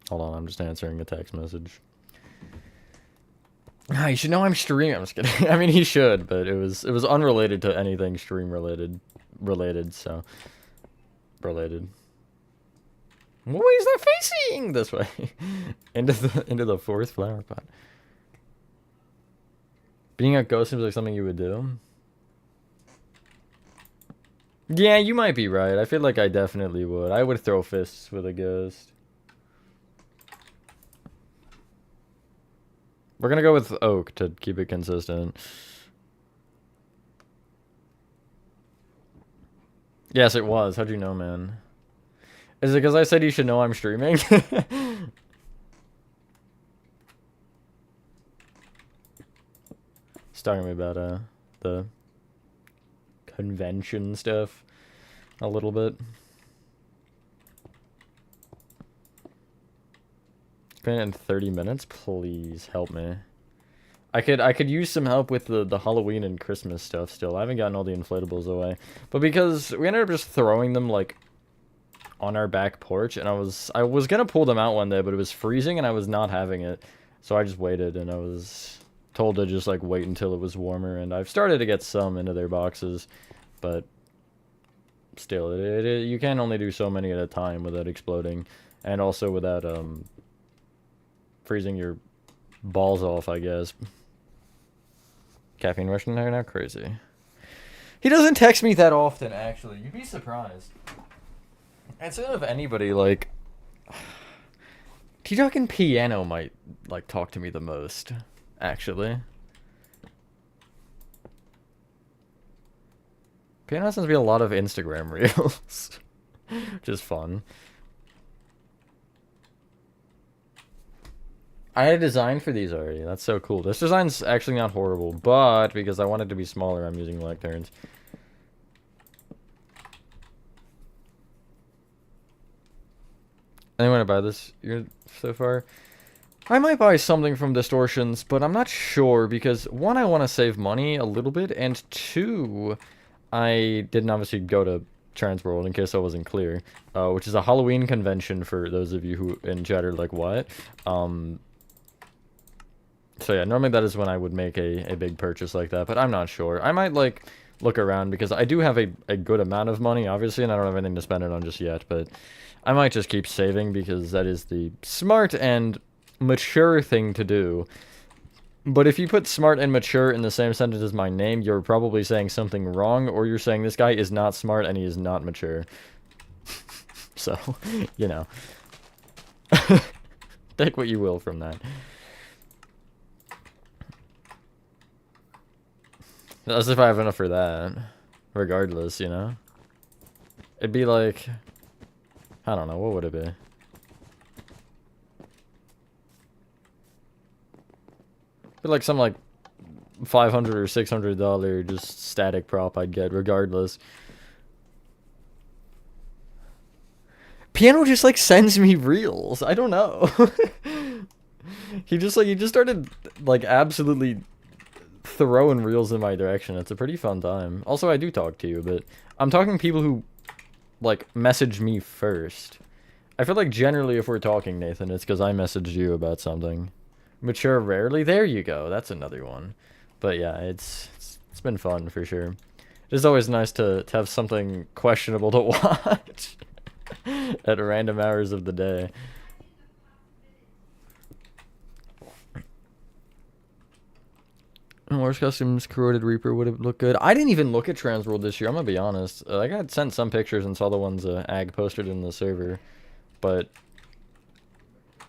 Hold on, I'm just answering a text message. You should know I'm streaming. I'm just kidding. I mean, he should, but it was unrelated to anything stream related, so related. What way is that facing? This way. into the fourth flower pot. Being a ghost seems like something you would do. Yeah, you might be right. I feel like I definitely would. I would throw fists with a ghost. We're gonna go with oak to keep it consistent. Yes, it was. How'd you know, man? Is it because I said you should know I'm streaming? He's talking to me about the convention stuff a little bit. Been in 30 minutes, please help me. I could use some help with the Halloween and Christmas stuff still. I haven't gotten all the inflatables away. But because we ended up just throwing them like on our back porch, and I was gonna pull them out one day, but it was freezing and I was not having it. So I just waited, and I was told to just like wait until it was warmer, and I've started to get some into their boxes, but still you can only do so many at a time without exploding, and also without freezing your balls off, I guess. Caffeine rush in there now? Crazy. He doesn't text me that often, actually. You'd be surprised. Instead of anybody, like... T-Doc and Piano might, like, talk to me the most, actually. Piano sends me a lot of Instagram reels. Which is fun. I had a design for these already. That's so cool. This design's actually not horrible, but because I want it to be smaller, I'm using lecterns. Anyone to buy this year so far? I might buy something from Distortions, but I'm not sure because, one, I want to save money a little bit, and two, I didn't obviously go to Transworld in case I wasn't clear, which is a Halloween convention for those of you who in chat are like, what? So yeah, normally that is when I would make a big purchase like that, but I'm not sure. I might, like, look around because I do have a good amount of money, obviously, and I don't have anything to spend it on just yet, but I might just keep saving because that is the smart and mature thing to do. But if you put smart and mature in the same sentence as my name, you're probably saying something wrong, or you're saying this guy is not smart and he is not mature. So, you know. Take what you will from that. As if I have enough for that. Regardless, you know? It'd be like... I don't know, what would it be? Be like some, like, $500 or $600 just static prop I'd get, regardless. Piano just, like, sends me reels. I don't know. He just started, like, absolutely... throwing reels in my direction. It's a pretty fun time. Also, I do talk to you, but I'm talking to people who, like, message me first. I feel like generally if we're talking, Nathan, it's because I messaged you about something. Mature rarely? There you go. That's another one. But yeah, it's been fun for sure. It's always nice to have something questionable to watch at random hours of the day. Wars Customs Corroded Reaper would have looked good. I didn't even look at Transworld this year, I'm gonna be honest. I got sent some pictures and saw the ones Ag posted in the server. But,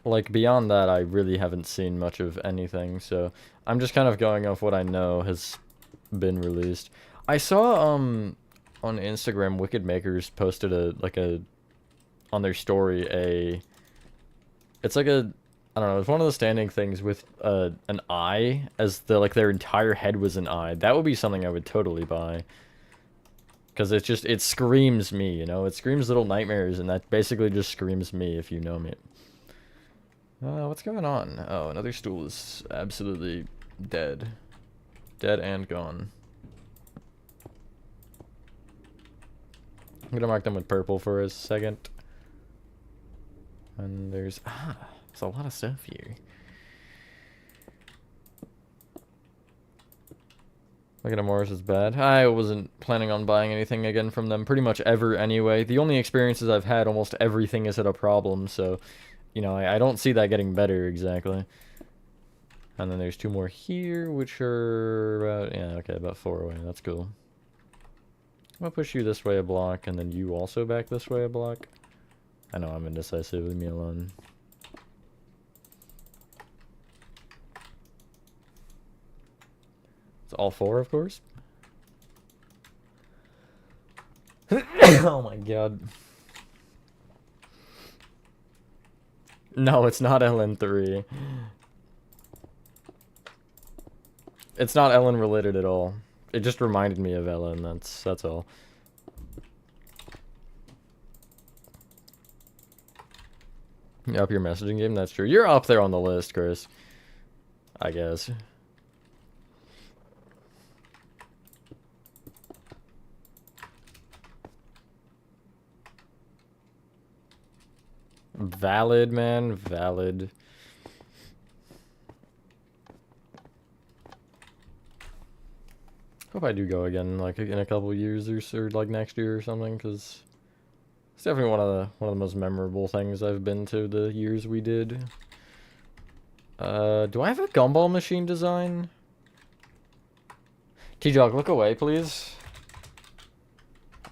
like, beyond that, I really haven't seen much of anything. So, I'm just kind of going off what I know has been released. I saw, on Instagram, Wicked Makers posted on their story, it's like a, I don't know, it's one of the standing things with an eye, as their entire head was an eye. That would be something I would totally buy. Because it screams me, you know? It screams Little Nightmares, and that basically just screams me if you know me. What's going on? Oh, another stool is absolutely dead. Dead and gone. I'm gonna mark them with purple for a second. And there's a lot of stuff here. Looking at Morris is bad. I wasn't planning on buying anything again from them pretty much ever anyway. The only experiences I've had, almost everything is at a problem, so, you know, I don't see that getting better exactly. And then there's 2 more here, which are about, yeah, okay, about 4 away. That's cool. I'll push you this way a block, and then you also back this way a block. I know I'm indecisive, leave me alone. It's all 4, of course. Oh my god. No, it's not LN3. It's not Ellen related at all. It just reminded me of Ellen, that's all. You up your messaging game? That's true. You're up there on the list, Chris. I guess. Valid, man. Valid. Hope I do go again, like, in a couple years or like next year or something, because it's definitely one of the most memorable things I've been to the years we did. Do I have a gumball machine design? T-Jog, look away, please.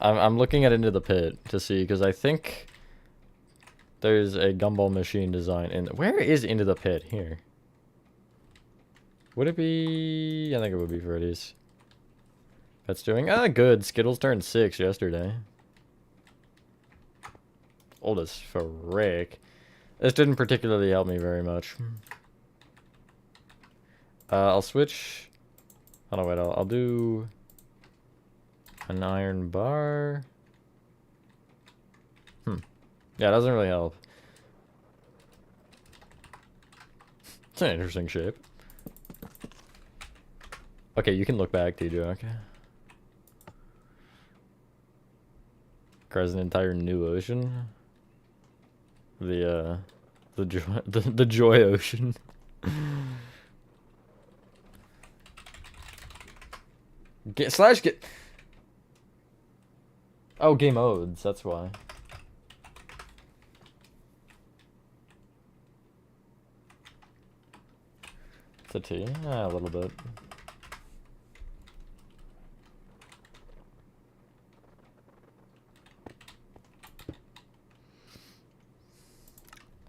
I'm looking at Into the Pit to see, because I think there's a gumball machine design in... Where is Into the Pit? Here. Would it be... I think it would be Freddy's. That's doing... Ah, good. Skittles turned 6 yesterday. Old as frick. This didn't particularly help me very much. I'll switch... Oh no, wait, I'll do... an iron bar... Yeah, it doesn't really help. It's an interesting shape. Okay, you can look back, TJ, okay. Cries an entire new ocean. The joy ocean. Get. Oh, game modes, that's why. It's a T? A little bit.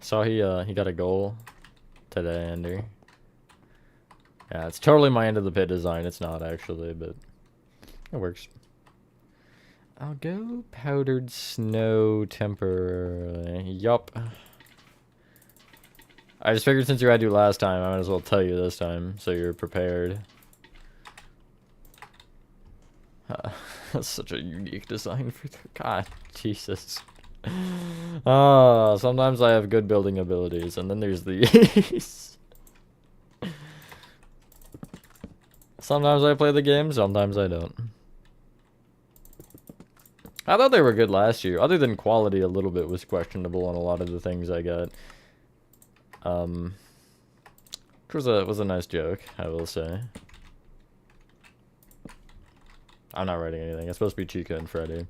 Saw he got a goal today, Andy. Yeah, it's totally my End of the Pit design. It's not actually, but it works. I'll go powdered snow temporarily. Yup. I just figured since you had to last time, I might as well tell you this time, so you're prepared. That's such a unique design for the... God, Jesus. Sometimes I have good building abilities, and then there's these. Sometimes I play the game, sometimes I don't. I thought they were good last year. Other than quality, a little bit was questionable on a lot of the things I got. Which was a nice joke, I will say. I'm not writing anything. It's supposed to be Chica and Freddy.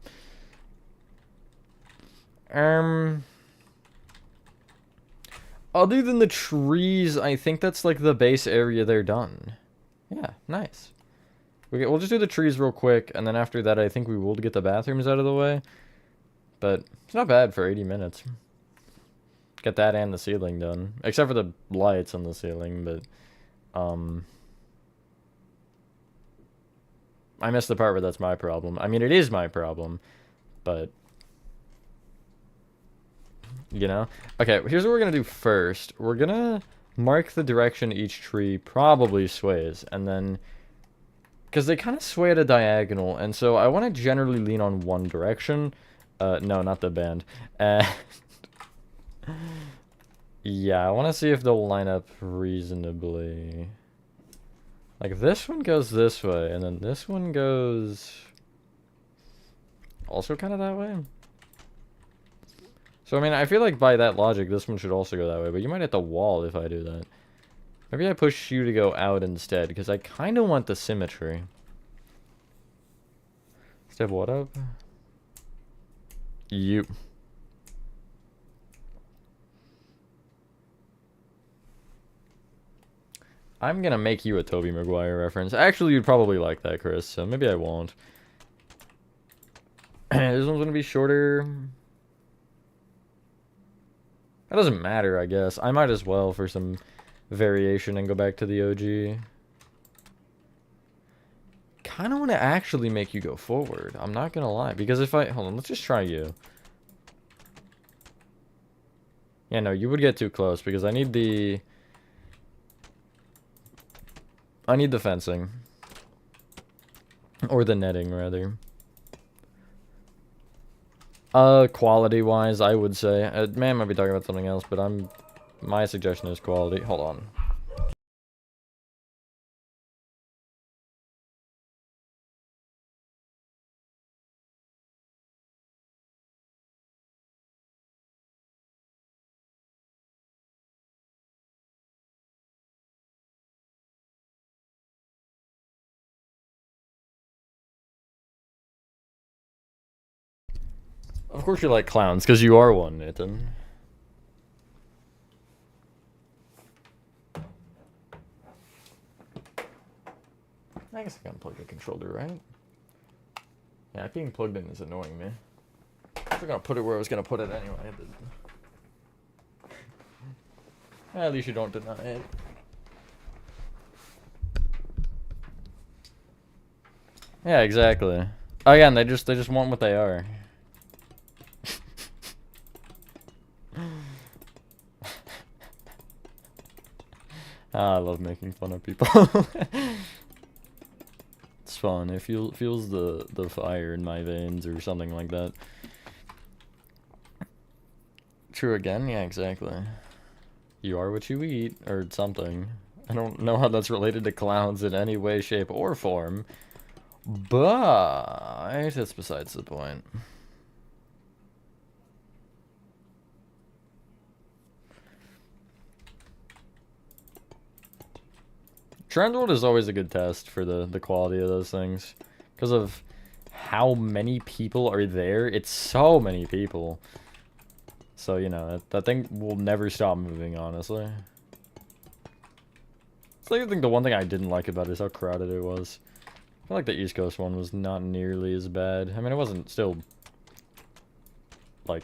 Other than the trees, I think that's like the base area they're done. Yeah, nice. We'll just do the trees real quick, and then after that, I think we will get the bathrooms out of the way. But it's not bad for 80 minutes. Get that and the ceiling done. Except for the lights on the ceiling, but... I missed the part where that's my problem. I mean, it is my problem, but... You know? Okay, here's what we're gonna do first. We're gonna mark the direction each tree probably sways, and then... Because they kind of sway at a diagonal, and so I want to generally lean on one direction. No, not the band. Yeah, I want to see if they'll line up reasonably. Like, this one goes this way, and then this one goes... also kind of that way. So, I mean, I feel like by that logic, this one should also go that way, but you might hit the wall if I do that. Maybe I push you to go out instead, because I kind of want the symmetry. Step what up? You. I'm gonna make you a Tobey Maguire reference. Actually, you'd probably like that, Chris, so maybe I won't. This one's gonna be shorter. That doesn't matter, I guess. I might as well for some variation and go back to the OG. Kind of want to actually make you go forward. I'm not gonna lie, because if I... Hold on, let's just try you. Yeah, no, you would get too close, because I need the... I need the fencing. Or the netting, rather. Quality-wise, I would say. Man might be talking about something else, but my suggestion is quality. Hold on. Of course you like clowns, because you are one, Nathan. I guess I can plug the controller, right? Yeah, being plugged in is annoying me. I was gonna put it where I was gonna put it anyway. But... At least you don't deny it. Yeah, exactly. Again, they just want what they are. I love making fun of people. It's fun. It feels the fire in my veins or something like that. True again? Yeah, exactly. You are what you eat, or something. I don't know how that's related to clowns in any way, shape, or form. But that's besides the point. Trendworld is always a good test for the quality of those things. Because of how many people are there. It's so many people. So, you know, that thing will never stop moving, honestly. So I think the one thing I didn't like about it is how crowded it was. I feel like the East Coast one was not nearly as bad. I mean, it wasn't still... like,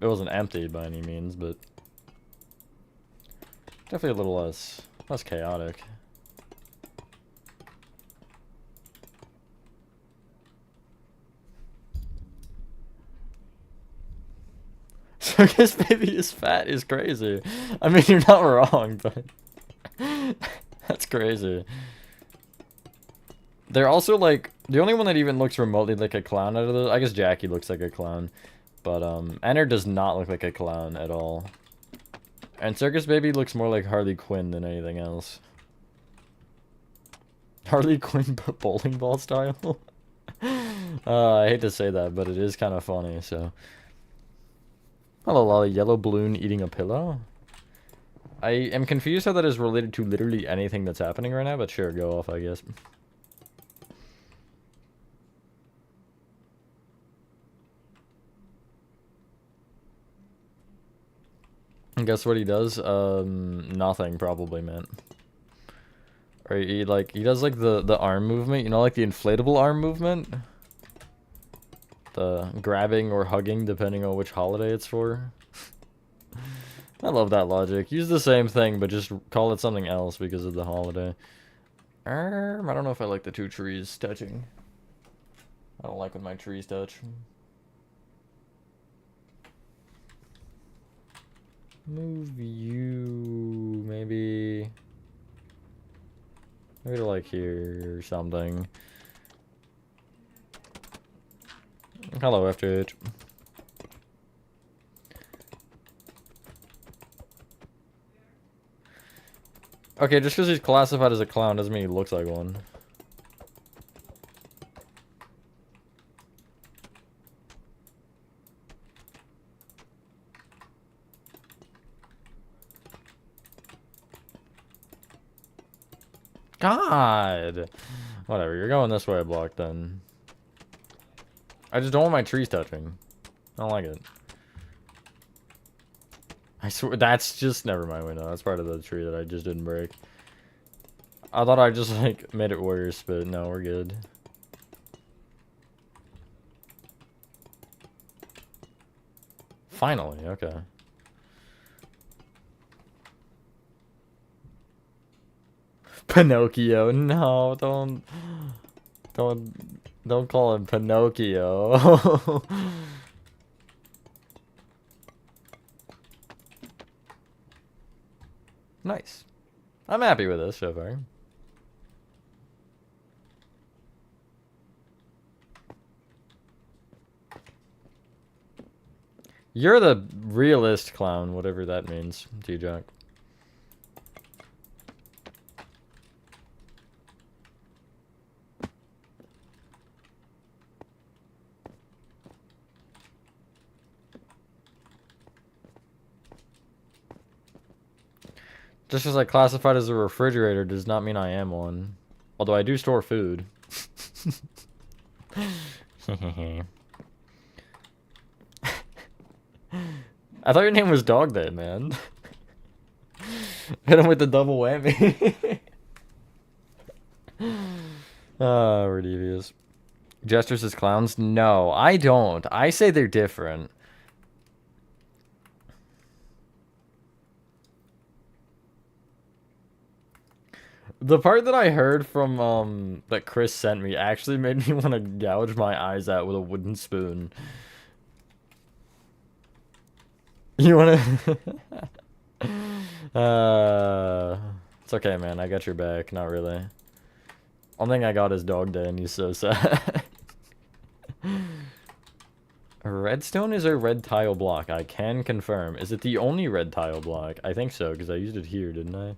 it wasn't empty by any means, but... definitely a little less chaotic. Circus Baby is fat is crazy. I mean, you're not wrong, but... that's crazy. They're also, like... the only one that even looks remotely like a clown out of those... I guess Jackie looks like a clown. But, Enter does not look like a clown at all. And Circus Baby looks more like Harley Quinn than anything else. Harley Quinn, but bowling ball style? I hate to say that, but it is kind of funny, so... Hello, Lolly. Yellow balloon eating a pillow? I am confused how that is related to literally anything that's happening right now, but sure, go off, I guess. And guess what he does? Nothing, probably, man. Or he does like the arm movement, you know, like the inflatable arm movement? The grabbing or hugging depending on which holiday it's for. I love that logic. Use the same thing, but just call it something else because of the holiday. I don't know if I like the two trees touching. I don't like when my trees touch. Move you, maybe to like here or something. Hello, FJH. Okay, just because he's classified as a clown doesn't mean he looks like one. God! Whatever, you're going this way, block then. I just don't want my trees touching. I don't like it. I swear, that's just, never mind, wait, no, that's part of the tree that I just didn't break. I thought I just, like, made it worse, but no, we're good. Finally, okay. Pinocchio, no, don't call him Pinocchio. Nice. I'm happy with this so far. You're the realist clown, whatever that means, T-Jack. Just because I classified as a refrigerator does not mean I am one. Although I do store food. I thought your name was Dog Day, man. Hit him with the double whammy. We're devious. Jesters as clowns? No, I don't. I say they're different. The part that I heard from, that Chris sent me actually made me want to gouge my eyes out with a wooden spoon. You wanna... It's okay, man. I got your back. Not really. Only thing I got is Dog Day, and he's so sad. Redstone is a red tile block. I can confirm. Is it the only red tile block? I think so, because I used it here, didn't I?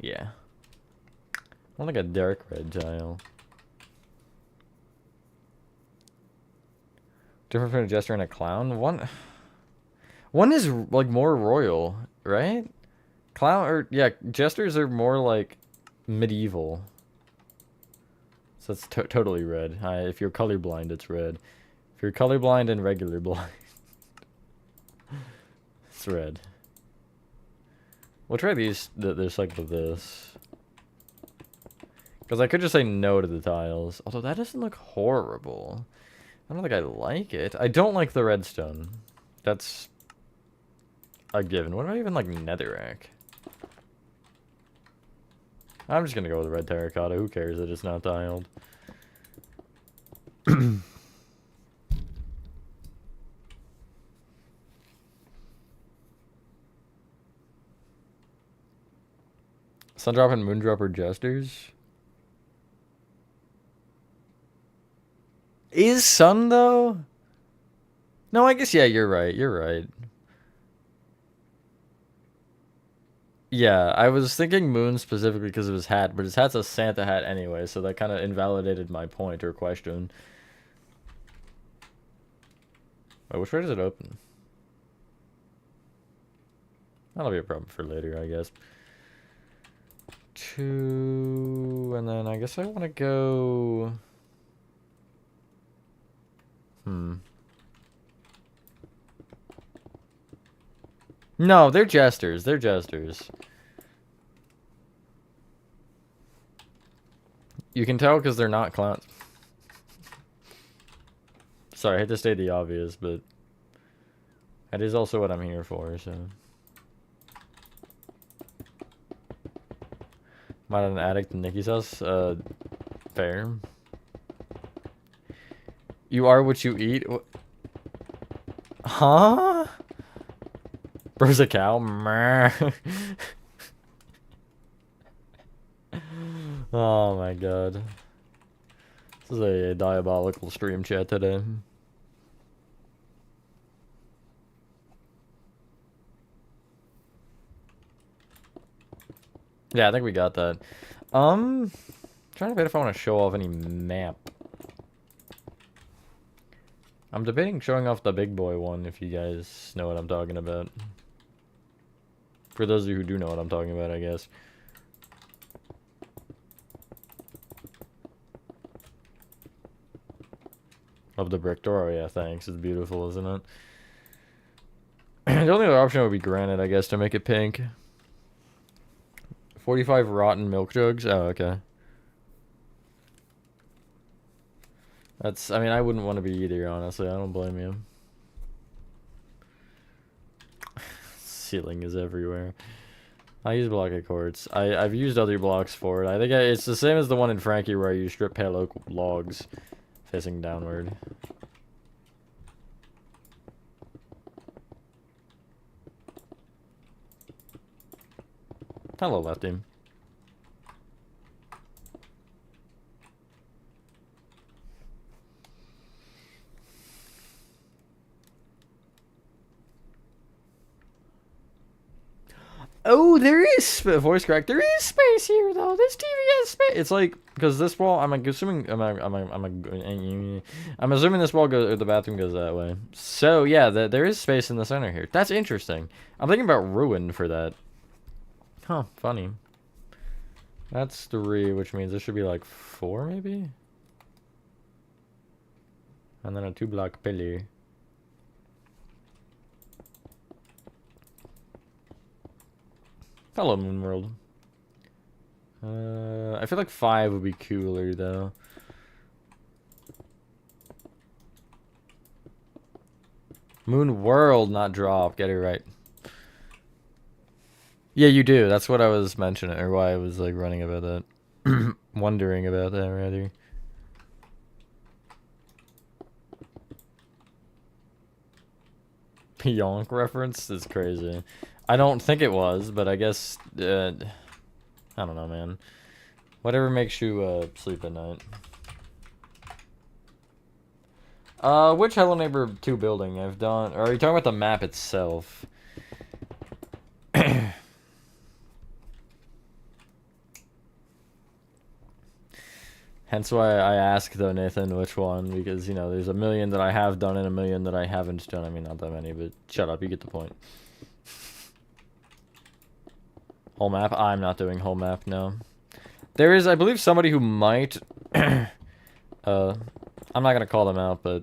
Yeah. I want like a dark red tile. Different from a jester and a clown? One is like more royal, right? Yeah, jesters are more like medieval. So it's totally red. If you're colorblind, it's red. If you're colorblind and regular blind, it's red. We'll try these, this like this. Because I could just say no to the tiles. Although that doesn't look horrible. I don't think I like it. I don't like the redstone. That's a given. What about even like netherrack? I'm just gonna go with red terracotta. Who cares that it's not tiled? Sundrop and Moondrop are jesters? Is Sun though? No, I guess yeah, you're right. You're right. Yeah, I was thinking Moon specifically because of his hat, but his hat's a Santa hat anyway, so that kind of invalidated my point or question. Wait, which way does it open? That'll be a problem for later, I guess. 2, and then I guess I want to go... No, they're jesters. They're jesters. You can tell because they're not clowns. Sorry, I hate to state the obvious, but that is also what I'm here for, so. Am I an addict in Nikki's house? Fair. You are what you eat? Huh? Bro's a cow? Oh my god. This is a diabolical stream chat today. Yeah, I think we got that. Trying to debate if I want to show off any map. I'm debating showing off the big boy one, if you guys know what I'm talking about. For those of you who do know what I'm talking about, I guess. Of the brick door? Oh yeah, thanks. It's beautiful, isn't it? The only other option would be granite, I guess, to make it pink. 45 rotten milk jugs? Oh, okay. That's, I mean, I wouldn't want to be either, honestly. I don't blame you. Ceiling is everywhere. I use block of quartz. I've used other blocks for it. I think it's the same as the one in Frankie where you strip pale oak logs facing downward. Hello, lefty. Oh, there is voice crack. There is space here, though. This TV has space. It's like because this wall. I'm assuming. I'm assuming this wall goes. Or the bathroom goes that way. So yeah, there is space in the center here. That's interesting. I'm thinking about ruin for that. Huh? Funny. That's 3, which means this should be like 4, maybe. And then a 2-block pillar. Hello, Moon World. I feel like 5 would be cooler, though. Moon World, not drop. Get it right. Yeah, you do. That's what I was mentioning, or why I was, like, running about that. Wondering about that, rather. Yonk reference is crazy. I don't think it was, but I guess, I don't know, man. Whatever makes you, sleep at night. Which Hello Neighbor 2 building I've done? Or are you talking about the map itself? Hence why I ask, though, Nathan, which one, because, you know, there's a million that I have done and a million that I haven't done. I mean, not that many, but shut up, you get the point. Whole map? I'm not doing whole map, no. There is, I believe, somebody who might, I'm not gonna call them out, but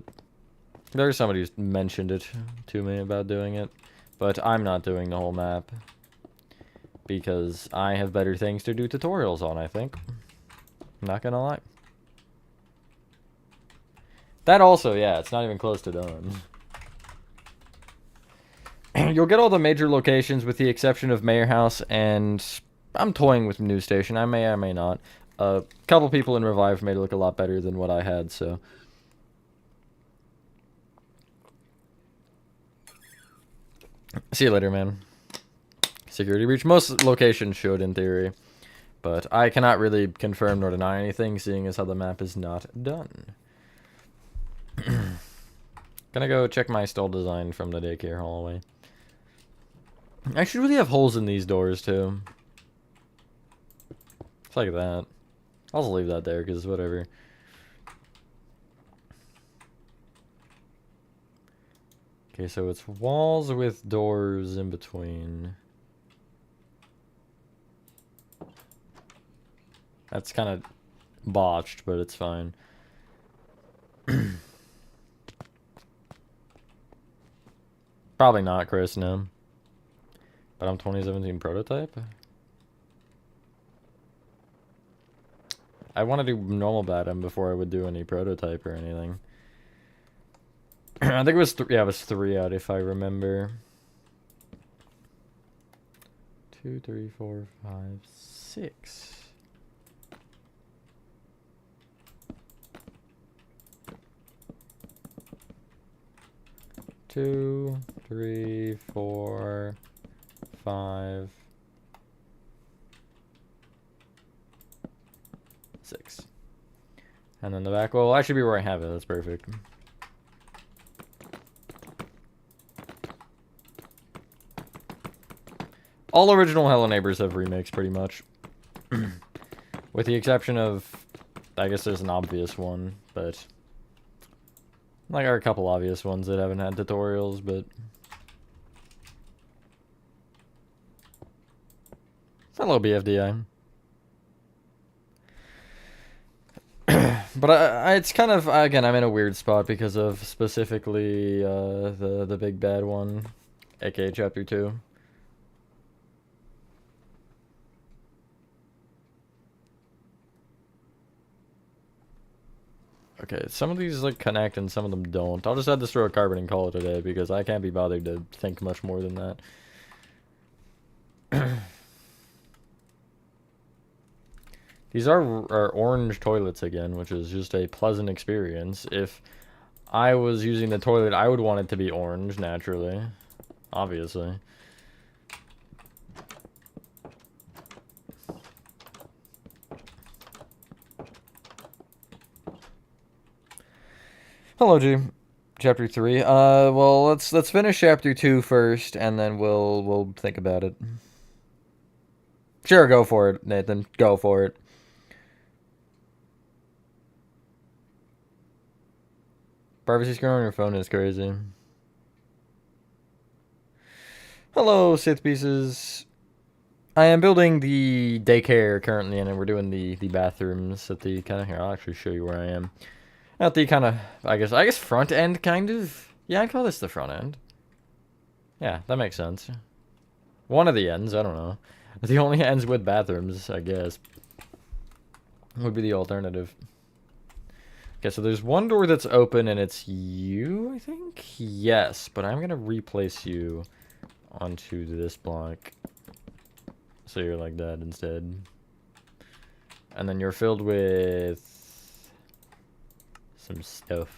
there's somebody who's mentioned it to me about doing it, but I'm not doing the whole map, because I have better things to do tutorials on, I think. I'm not gonna lie. That also, yeah, it's not even close to done. You'll get all the major locations with the exception of Mayor House, and I'm toying with News Station. I may not. A couple people in Revive made it look a lot better than what I had, so. See you later, man. Security breach. Most locations should, in theory. But I cannot really confirm nor deny anything, seeing as how the map is not done. Gonna go check my stall design from the daycare hallway. I should really have holes in these doors, too. It's like that. I'll just leave that there, because whatever. Okay, so it's walls with doors in between. That's kind of botched, but it's fine. Probably not, Chris, no. But I'm 2017 prototype? I want to do normal Batum before I would do any prototype or anything. I think it was yeah, it was 3 out if I remember. 2, 3, 4, 5, 6. Two, 3, 4, 5, 6. And then the back will actually be where I have it. That's perfect. All original Hello Neighbors have remakes, pretty much. With the exception of, I guess there's an obvious one, but... Like, there are a couple obvious ones that haven't had tutorials, but... Hello, BFDI. But it's kind of, again, I'm in a weird spot because of specifically the big bad one, aka Chapter 2. Okay, some of these like connect and some of them don't. I'll just add this through a carbon and call it a day because I can't be bothered to think much more than that. These are orange toilets again, which is just a pleasant experience. If I was using the toilet, I would want it to be orange, naturally. Obviously. Hello, G. Chapter 3. Well, let's finish Chapter 2 first, and then we'll think about it. Sure, go for it, Nathan. Go for it. Privacy screen on your phone is crazy. Hello, Sith Pieces. I am building the daycare currently, and then we're doing the bathrooms at the kind of... Here, I'll actually show you where I am. At the kind of, I guess front end, kind of? Yeah, I'd call this the front end. Yeah, that makes sense. One of the ends, I don't know. The only ends with bathrooms, I guess. Would be the alternative. Okay, so there's one door that's open, and it's you, I think? Yes, but I'm going to replace you onto this block. So you're like that instead. And then you're filled with some stuff.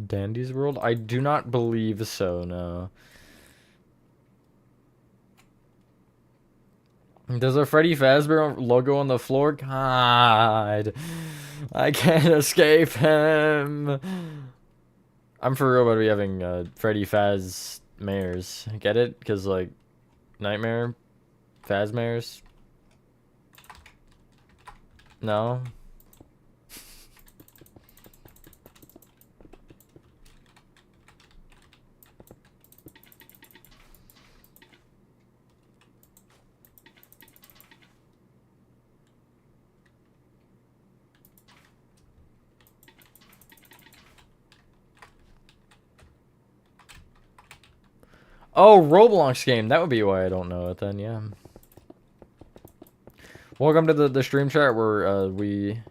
Dandy's World? I do not believe so, no. There's a Freddy Fazbear logo on the floor? God. I can't escape him. I'm for real about to be having Freddy Fazmares. Get it? Because, like, Nightmare? Fazmares? No? Oh, Roblox game. That would be why I don't know it then, yeah. Welcome to the stream chat where we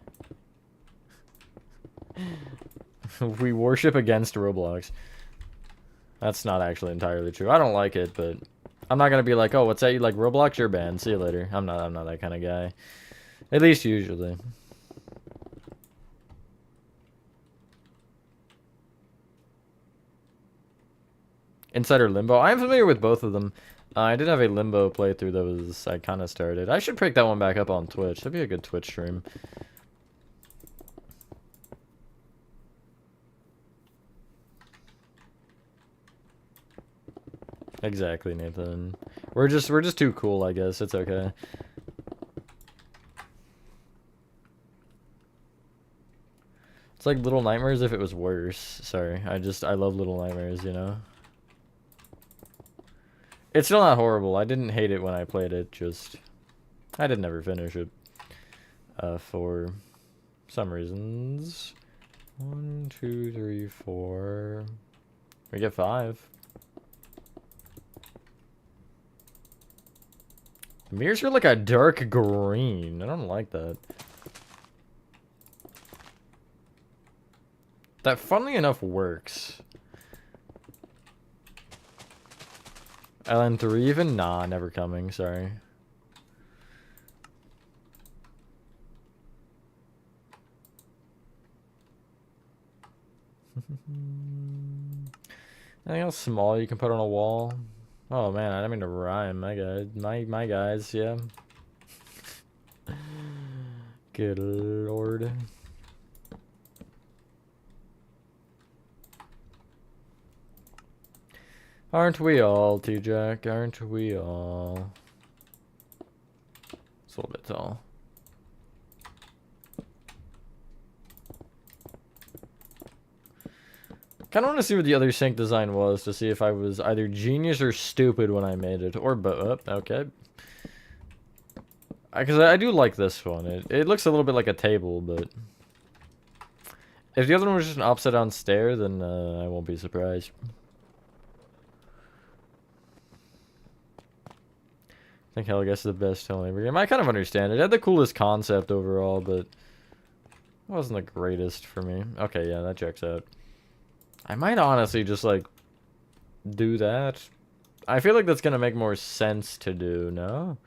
worship against Roblox. That's not actually entirely true. I don't like it, but I'm not gonna be like, oh, what's that? You like Roblox? You're banned. See you later. I'm not that kind of guy. At least usually. Insider Limbo. I'm familiar with both of them. I did have a Limbo playthrough that I kind of started. I should pick that one back up on Twitch. That'd be a good Twitch stream. Exactly, Nathan. We're just too cool, I guess. It's okay. It's like Little Nightmares if it was worse. Sorry. I love Little Nightmares, you know? It's still not horrible. I didn't hate it when I played it, just... I did never finish it. for some reasons. 1, 2, 3, 4. We get 5. The mirrors are like a dark green. I don't like that. That, funnily enough, works. LN3 even? Nah, never coming, sorry. Anything else small you can put on a wall? Oh man, I didn't mean to rhyme. My guys, my guys, yeah. Good lord. Aren't we all, T-Jack? Aren't we all? It's a little bit tall. Kind of want to see what the other sink design was to see if I was either genius or stupid when I made it, or both. Okay. Because I do like this one. It looks a little bit like a table, but if the other one was just an upside down stair, then I won't be surprised. I think Hell Guess is the best Hell ever game. I kind of understand it. It had the coolest concept overall, but it wasn't the greatest for me. Okay, yeah, that checks out. I might honestly just, like, do that. I feel like that's gonna make more sense to do, no?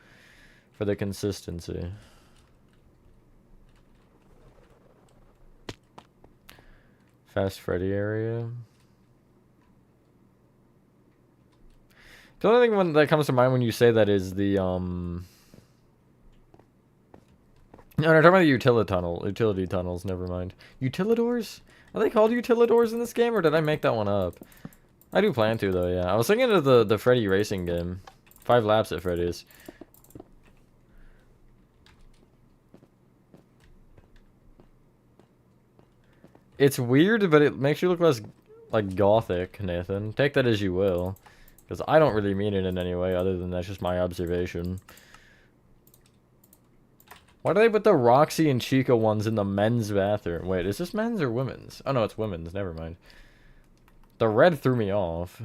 For the consistency. Fast Freddy area. The only thing that comes to mind when you say that is the, No, no, I'm talking about the utility tunnels, never mind. Utilidors? Are they called utilidors in this game, or did I make that one up? I do plan to, though, yeah. I was thinking of the Freddy racing game. 5 laps at Freddy's. It's weird, but it makes you look less, like, gothic, Nathan. Take that as you will. Because I don't really mean it in any way, other than that's just my observation. Why do they put the Roxy and Chica ones in the men's bathroom? Wait, is this men's or women's? Oh, no, it's women's. Never mind. The red threw me off.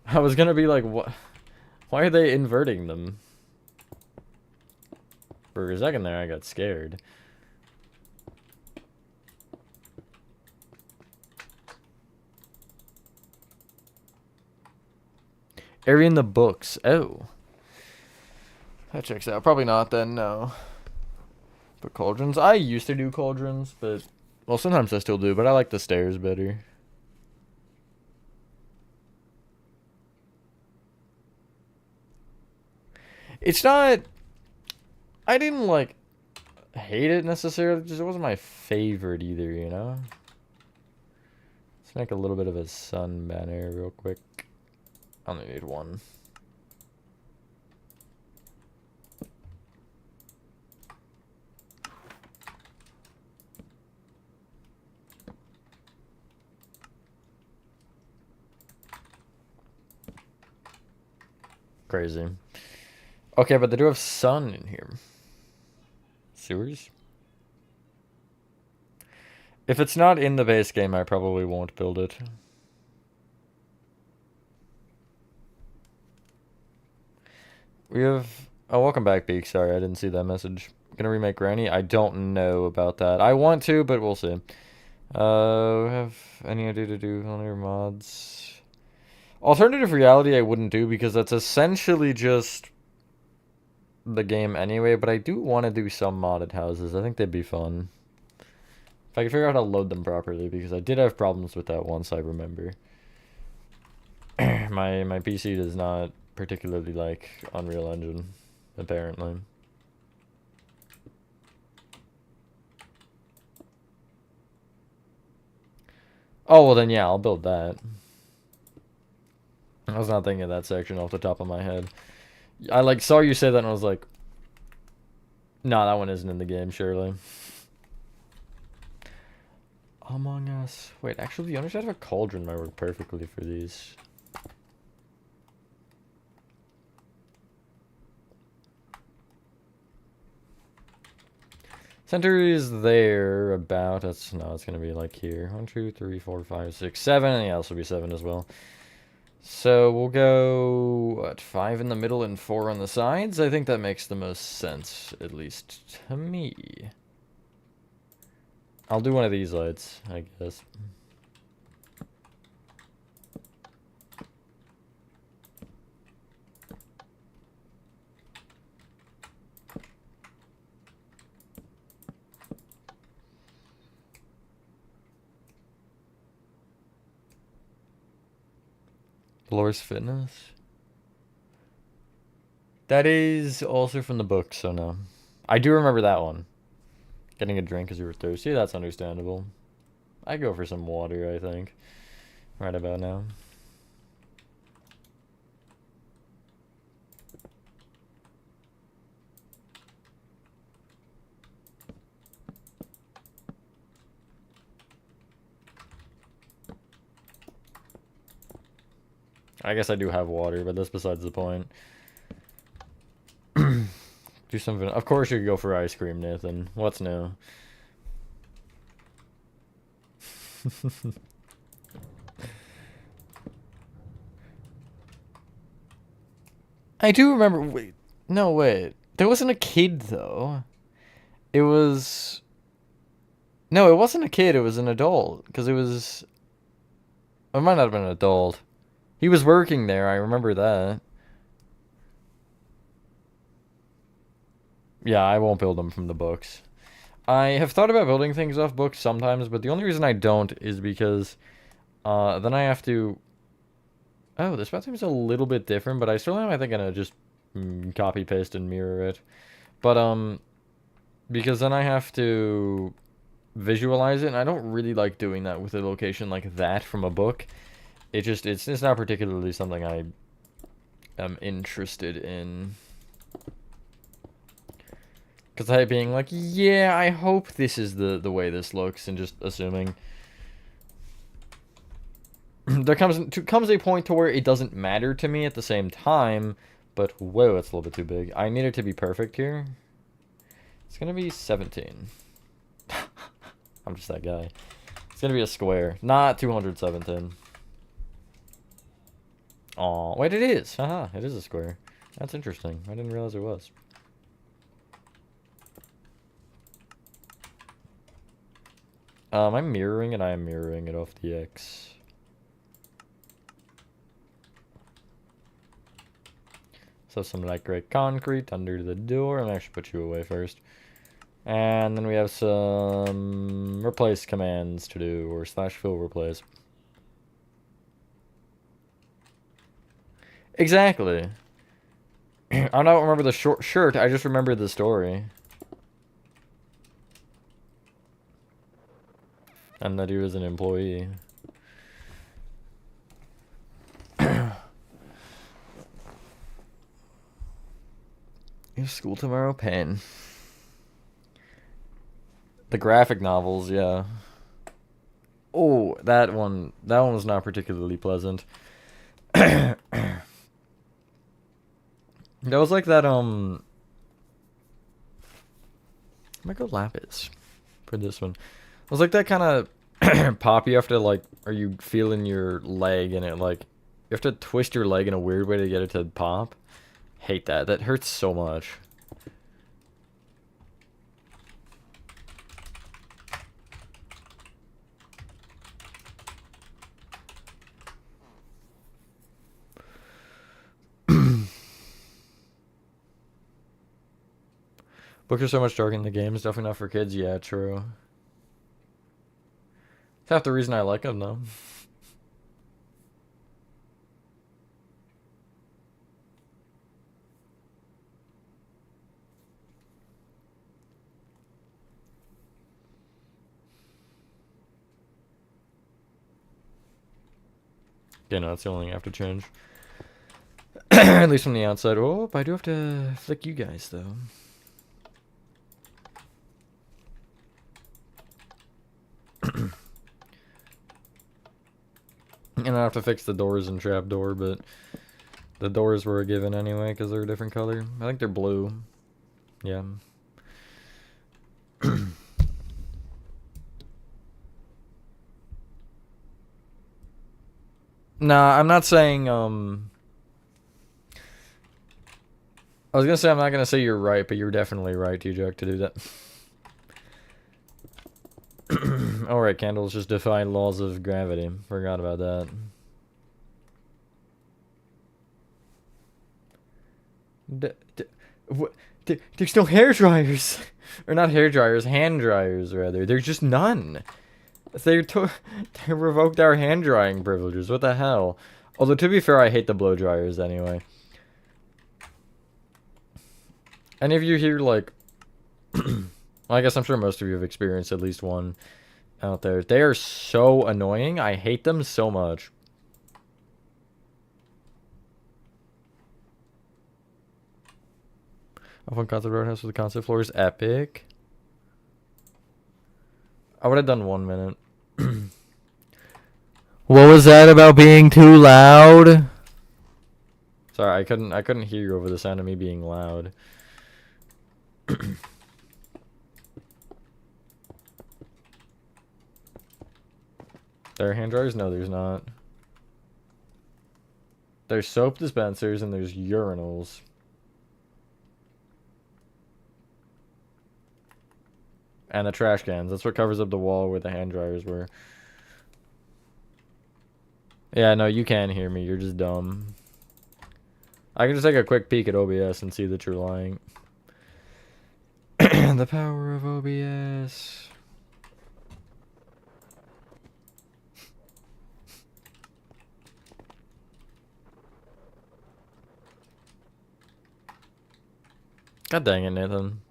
I was gonna be like, what? Why are they inverting them? For a second there, I got scared. Area in the books. Oh. That checks out. Probably not then, no. But cauldrons? I used to do cauldrons, but... Well, sometimes I still do, but I like the stairs better. It's not... I didn't, like, hate it necessarily. Just it wasn't my favorite either, you know? Let's make a little bit of a sun banner real quick. I only need one. Crazy. Okay, but they do have sun in here. Sewers? If it's not in the base game, I probably won't build it. We have... Oh, welcome back, Beak. Sorry, I didn't see that message. Gonna remake Granny? I don't know about that. I want to, but we'll see. We have any idea to do on your mods? Alternative reality I wouldn't do because that's essentially just the game anyway, but I do want to do some modded houses. I think they'd be fun. If I could figure out how to load them properly, because I did have problems with that once, I remember. my PC does not particularly like Unreal Engine, apparently. Oh, well then yeah, I'll build that. I was not thinking of that section off the top of my head. I like saw you say that and I was like, nah, that one isn't in the game, surely. Among Us. Wait, actually the underside of a cauldron might work perfectly for these. Center is there about. That's no. It's gonna be like here. 1, 2, 3, 4, 5, 6, 7. Yeah, this will be 7 as well. So we'll go what, 5 in the middle and 4 on the sides. I think that makes the most sense, at least to me. I'll do one of these lights, I guess. Dolores Fitness. That is also from the book, so no. I do remember that one. Getting a drink because you were thirsty, that's understandable. I go for some water, I think. Right about now. I guess I do have water, but that's besides the point. Do something. Of course you could go for ice cream, Nathan. What's new? I do remember. Wait. No, wait. There wasn't a kid, though. It was... No, it wasn't a kid. It was an adult. Because it was... It might not have been an adult. He was working there. I remember that. Yeah, I won't build them from the books. I have thought about building things off books sometimes, but the only reason I don't is because then I have to... Oh, this bathroom's a little bit different, but I still am, I think, gonna just copy, paste, and mirror it. But, because then I have to visualize it, and I don't really like doing that with a location like that from a book. It's not particularly something I am interested in. Because I being like, yeah, I hope this is the way this looks, and just assuming. There comes a point to where it doesn't matter to me at the same time, but whoa, it's a little bit too big. I need it to be perfect here. It's gonna be 17. I'm just that guy. It's gonna be a square, not 217. Aw, wait, it is. Haha, it is a square. That's interesting. I didn't realize it was. I'm mirroring it. I'm mirroring it off the X. So some light gray concrete under the door. I'm actually put you away first. And then we have some replace commands to do, or /fill replace. Exactly. I don't remember the short shirt. I just remember the story. And that he was an employee. You have school tomorrow? Pen. The graphic novels, yeah. Oh, that one was not particularly pleasant. That was like that, I might go lapis for this one. It was like that kind of pop you have to, like, are you feeling your leg and it, like, you have to twist your leg in a weird way to get it to pop. Hate that. That hurts so much. Books are so much darker in the game. It's definitely not for kids. Yeah, true. It's half the reason I like them, though. Yeah, no, that's the only thing I have to change. At least from the outside. Oh, I do have to flick you guys, though. And I have to fix the doors and trapdoor, but the doors were a given anyway because they're a different color. I think they're blue. Yeah. Nah, I'm not saying, I was gonna say I'm not gonna say you're right, but you're definitely right, T-Jack, to do that. Alright, candles just defy laws of gravity. Forgot about that. There's no hair dryers. Or not hair dryers, hand dryers, rather. There's just none. They revoked our hand drying privileges. What the hell? Although, to be fair, I hate the blow dryers anyway. Any of you here, like... well, I guess I'm sure most of you have experienced at least one out there. They are so annoying. I hate them so much. Open Concept Roadhouse with the concept floor is epic. I would have done 1 minute. What was that about being too loud? Sorry, I couldn't hear you over the sound of me being loud. There are hand dryers? No, there's not. There's soap dispensers and there's urinals. And the trash cans. That's what covers up the wall where the hand dryers were. Yeah, no, you can hear me. You're just dumb. I can just take a quick peek at OBS and see that you're lying. The power of OBS. God dang it, Nathan.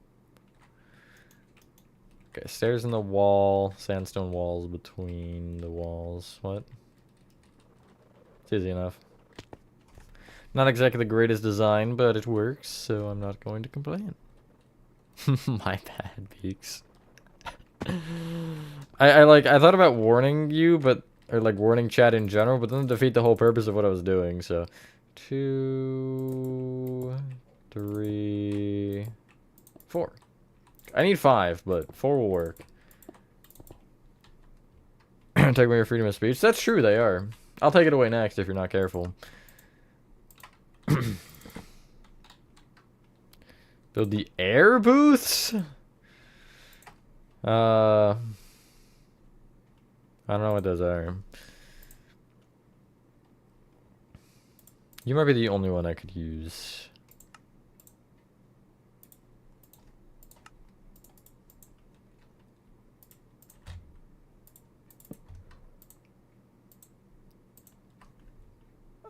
Okay, stairs in the wall, sandstone walls between the walls. What? It's easy enough. Not exactly the greatest design, but it works, so I'm not going to complain. My bad, Beaks. I thought about warning you, but or like warning chat in general, but then defeat the whole purpose of what I was doing. So 2, 3, 4. I need 5, but 4 will work. Take away your freedom of speech. That's true, they are. I'll take it away next if you're not careful. Build the air booths? I don't know what those are. You might be the only one I could use.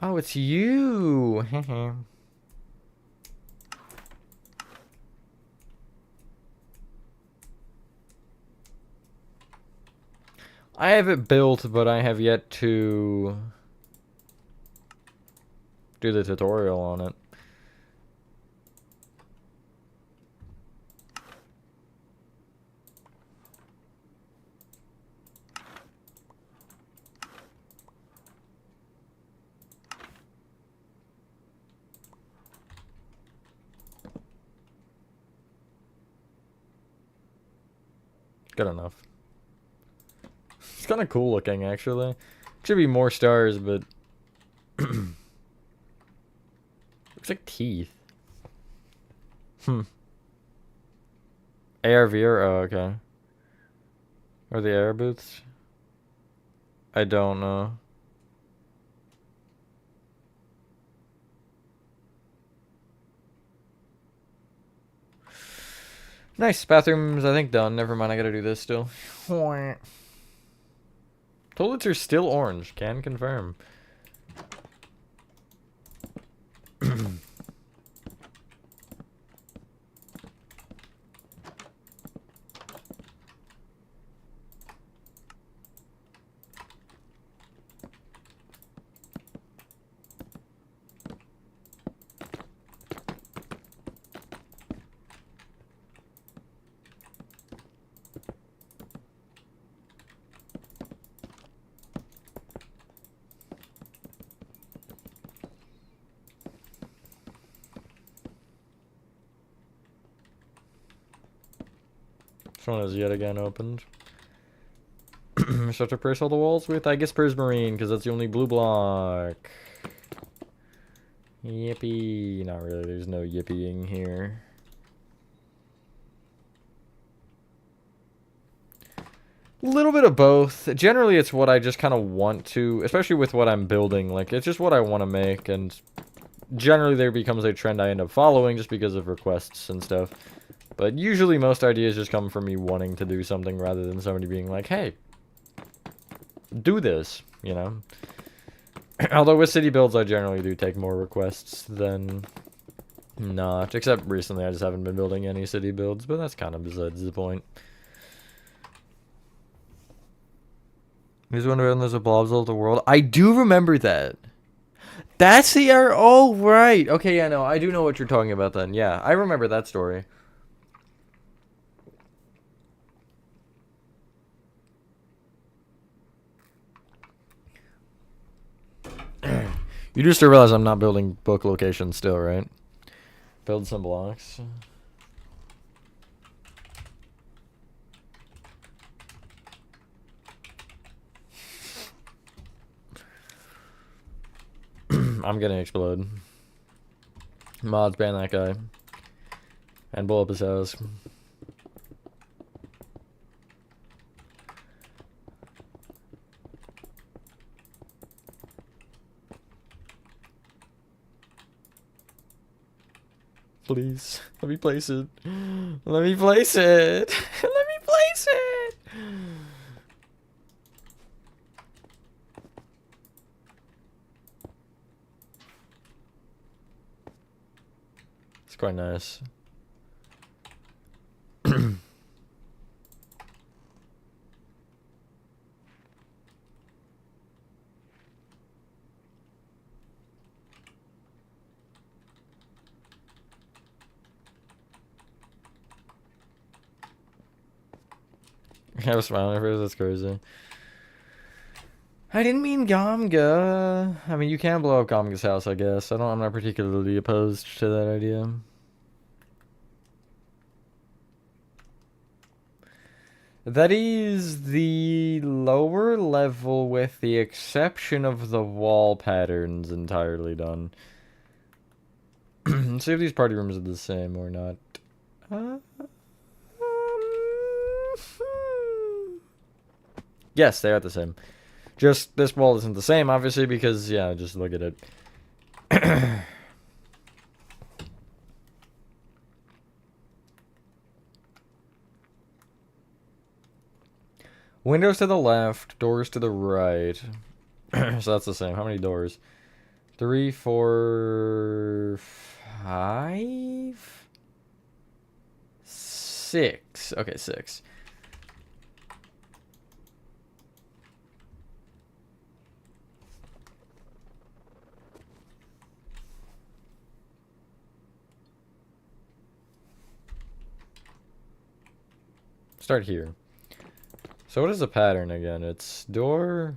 Oh, it's you! I have it built, but I have yet to do the tutorial on it. Good enough. It's kind of cool looking, actually. Should be more stars, but... looks like teeth. ARVR? Oh, okay. Are the air booths? I don't know. Nice. Bathrooms, I think, done. Never mind, I gotta do this still. Toilets are still orange. Can confirm. This one is yet again opened. Start to replace all the walls with, I guess, Prismarine, because that's the only blue block. Yippee. Not really, there's no yippieing here. A little bit of both. Generally, it's what I just kind of want to, especially with what I'm building. Like, it's just what I want to make, and generally there becomes a trend I end up following just because of requests and stuff. But usually most ideas just come from me wanting to do something rather than somebody being like, hey, do this, you know? Although with city builds, I generally do take more requests than not. Except recently, I just haven't been building any city builds, but that's kind of besides the point. Who's wondering there's a blobs all over the world? I do remember that. That's the error. Oh, right. Okay, yeah, no, I do know what you're talking about then. Yeah, I remember that story. You just realize I'm not building book locations still, right? Build some blocks. I'm gonna explode. Mods ban that guy. And blow up his house. Please, let me place it. Let me place it. Let me place it. It's quite nice. I was smiling at first, that's crazy. I didn't mean Gamga. I mean, you can blow up Gamga's house, I guess. I'm not particularly opposed to that idea. That is the lower level with the exception of the wall patterns entirely done. See if these party rooms are the same or not. Yes, they are the same. Just this wall isn't the same, obviously, because, yeah, just look at it. Windows to the left, doors to the right. So that's the same. How many doors? 3, 4, 5, 6. Okay, 6. Start here. So what is the pattern again? It's door...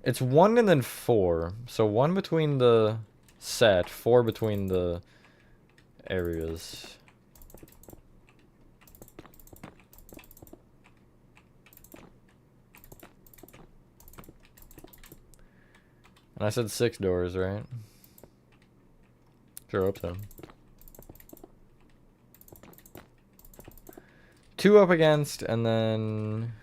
It's 1 and then 4. So 1 between the set, 4 between the areas. And I said 6 doors, right? Sure hope so. 2 up against, and then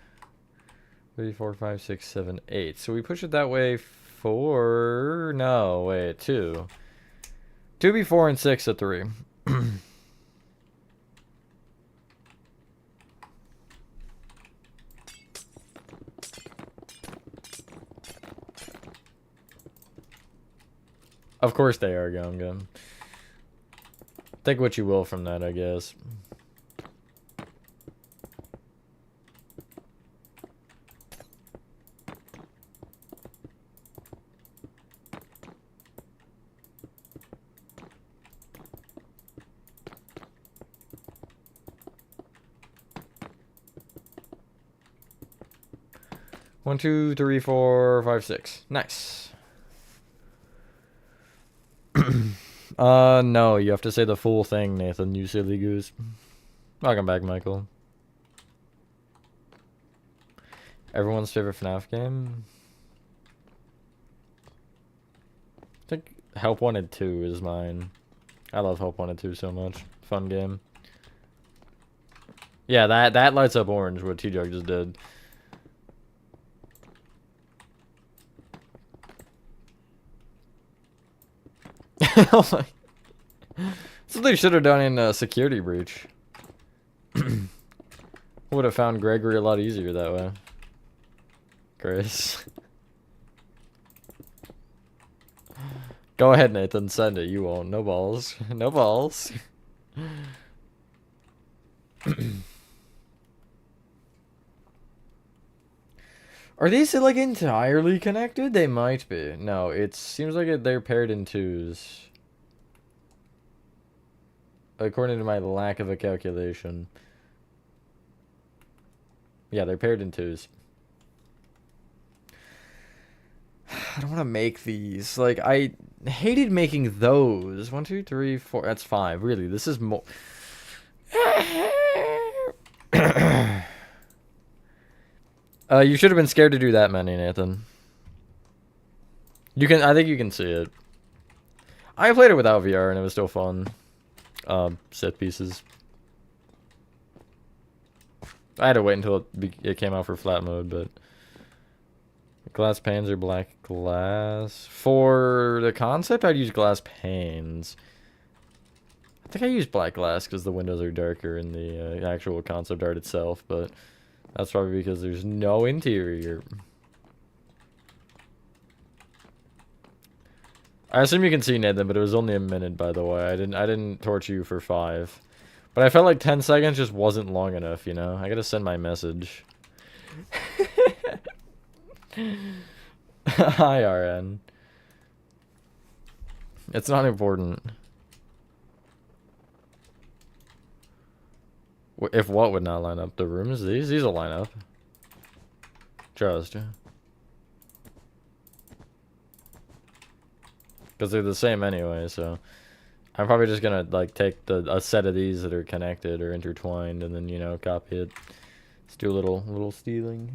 3, 4, 5, 6, 7, 8. So we push it that way for... No, wait, 2. 2 be 4 and 6 at 3. Of course they are, Gunga. Take what you will from that, I guess. One, 2, 3, 4, 5, 6. Nice. No, you have to say the full thing, Nathan, you silly goose. Welcome back, Michael. Everyone's favorite FNAF game? I think Help Wanted 2 is mine. I love Help Wanted 2 so much. Fun game. Yeah, that lights up orange, what T-Jug just did. Oh my. That's what they should have done in Security Breach. Would have found Gregory a lot easier that way. Chris. Go ahead, Nathan. Send it. You won't. No balls. No balls. Are these like entirely connected? They might be. No, it seems like they're paired in twos. According to my lack of a calculation. Yeah, they're paired in twos. I don't want to make these. Like, I hated making those. 1, 2, 3, 4. That's 5. Really, this is more. You should have been scared to do that many, Nathan. You can. I think you can see it. I played it without VR and it was still fun. Set pieces. I had to wait until it came out for flat mode, but glass panes or black glass. For the concept, I'd use glass panes. I think I use black glass because the windows are darker in the actual concept art itself, but that's probably because there's no interior. I assume you can see Nathan, but it was only a minute, by the way. I didn't torture you for 5. But I felt like 10 seconds just wasn't long enough, you know? I gotta send my message. Hi, RN. It's not important. If what would not line up? The rooms? These will line up. Just. Because they're the same anyway, so I'm probably just gonna like take a set of these that are connected or intertwined and then, you know, copy it. Let's do a little stealing.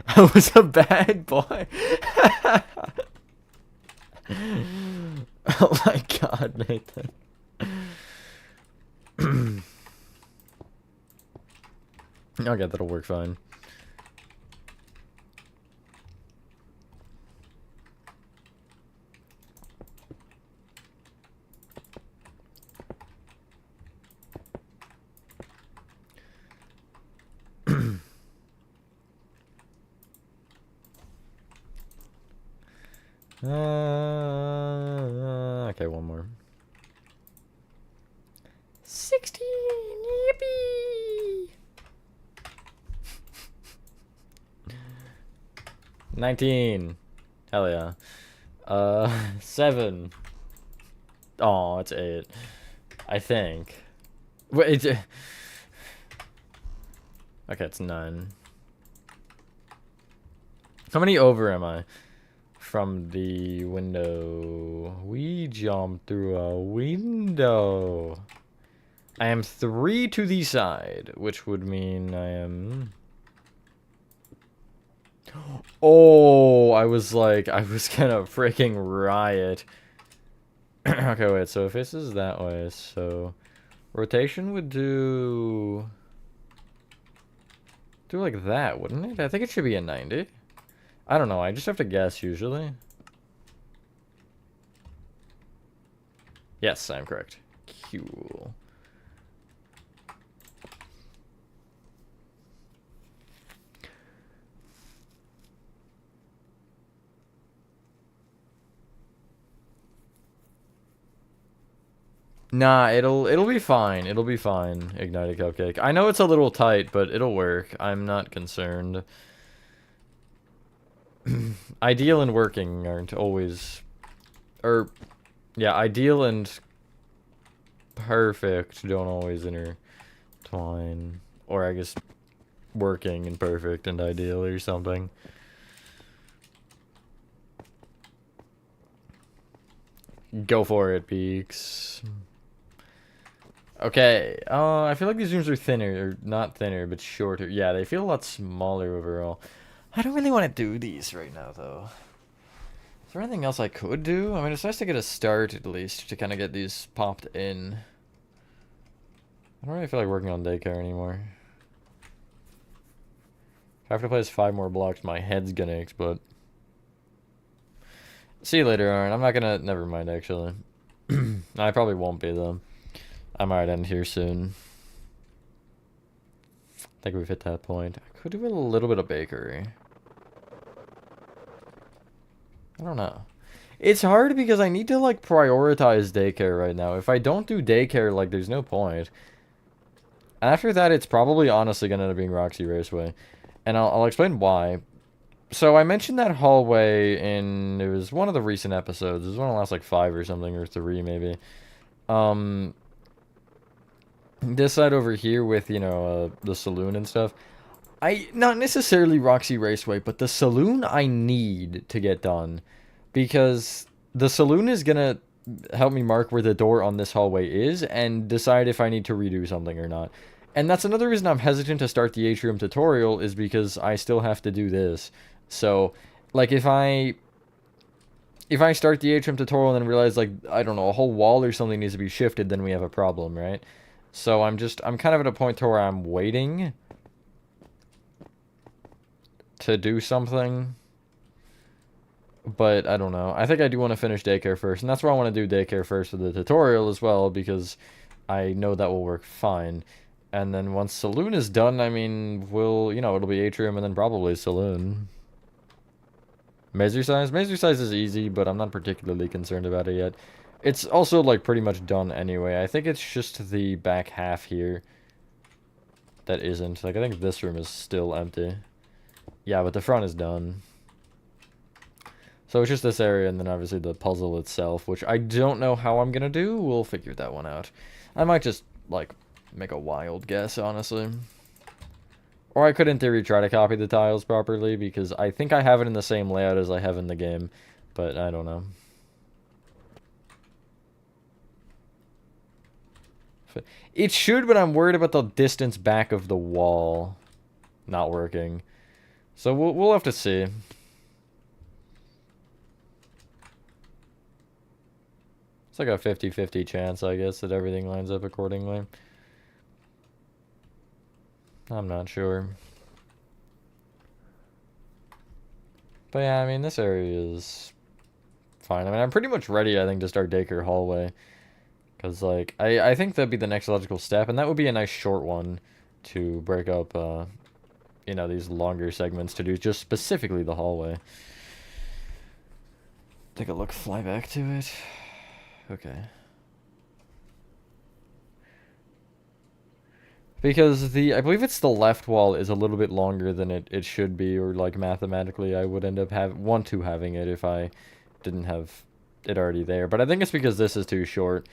I was a bad boy. Oh my god, Nathan. Okay, that'll work fine. Okay, one more. 16, yippee! 19. Hell yeah. 7. Oh, it's 8. I think. Wait. Okay, it's 9. How many over am I? From the window. We jumped through a window. I am 3 to the side, which would mean I am... Oh, I was gonna freaking riot. Okay, wait, so if this is that way, so rotation would do like that, wouldn't it? I think it should be a 90. I don't know, I just have to guess usually. Yes, I'm correct. Cool. Nah, it'll be fine. It'll be fine, Ignited Cupcake. I know it's a little tight, but it'll work. I'm not concerned. Ideal and working aren't always... yeah, ideal and perfect don't always intertwine. Or I guess working and perfect and ideal or something. Go for it, Peaks. Okay, I feel like these rooms are thinner, or not thinner, but shorter. Yeah, they feel a lot smaller overall. I don't really want to do these right now, though. Is there anything else I could do? I mean, it's nice to get a start, at least, to kind of get these popped in. I don't really feel like working on daycare anymore. If I have to play this 5 more blocks, my head's gonna explode. See you later, Aaron. I'm not gonna... Never mind, actually. I probably won't be, though. I might end here soon. I think we've hit that point. I could do a little bit of bakery. I don't know. It's hard because I need to, like, prioritize daycare right now. If I don't do daycare, like, there's no point. After that, it's probably honestly gonna end up being Roxy Raceway. And I'll explain why. So I mentioned that hallway in... It was one of the recent episodes. It was one of the last, like, 5 or something, or 3, maybe. This side over here with, you know, the saloon and stuff. Not necessarily Roxy Raceway, but the saloon I need to get done. Because the saloon is gonna help me mark where the door on this hallway is and decide if I need to redo something or not. And that's another reason I'm hesitant to start the atrium tutorial, is because I still have to do this. So, like, if I start the atrium tutorial and then realize, like, I don't know, a whole wall or something needs to be shifted, then we have a problem, right? So I'm kind of at a point to where I'm waiting to do something. But I don't know. I think I do want to finish daycare first, and that's why I want to do daycare first for the tutorial as well, because I know that will work fine. And then once saloon is done, I mean, it'll be atrium and then probably saloon. Measure size? Measure size is easy, but I'm not particularly concerned about it yet. It's also, like, pretty much done anyway. I think it's just the back half here that isn't. Like, I think this room is still empty. Yeah, but the front is done. So it's just this area, and then obviously the puzzle itself, which I don't know how I'm gonna do. We'll figure that one out. I might just, like, make a wild guess, honestly. Or I could, in theory, try to copy the tiles properly, because I think I have it in the same layout as I have in the game, but I don't know. It should, but I'm worried about the distance back of the wall not working. So we'll have to see. It's like a 50-50 chance, I guess, that everything lines up accordingly. I'm not sure. But yeah, I mean, this area is fine. I mean, I'm pretty much ready, I think, to start daycare hallway. Because, like, I think that'd be the next logical step, and that would be a nice short one to break up, you know, these longer segments to do just specifically the hallway. Take a look, fly back to it. Okay. Because I believe it's the left wall is a little bit longer than it should be, or, like, mathematically I would end up having it if I didn't have it already there. But I think it's because this is too short.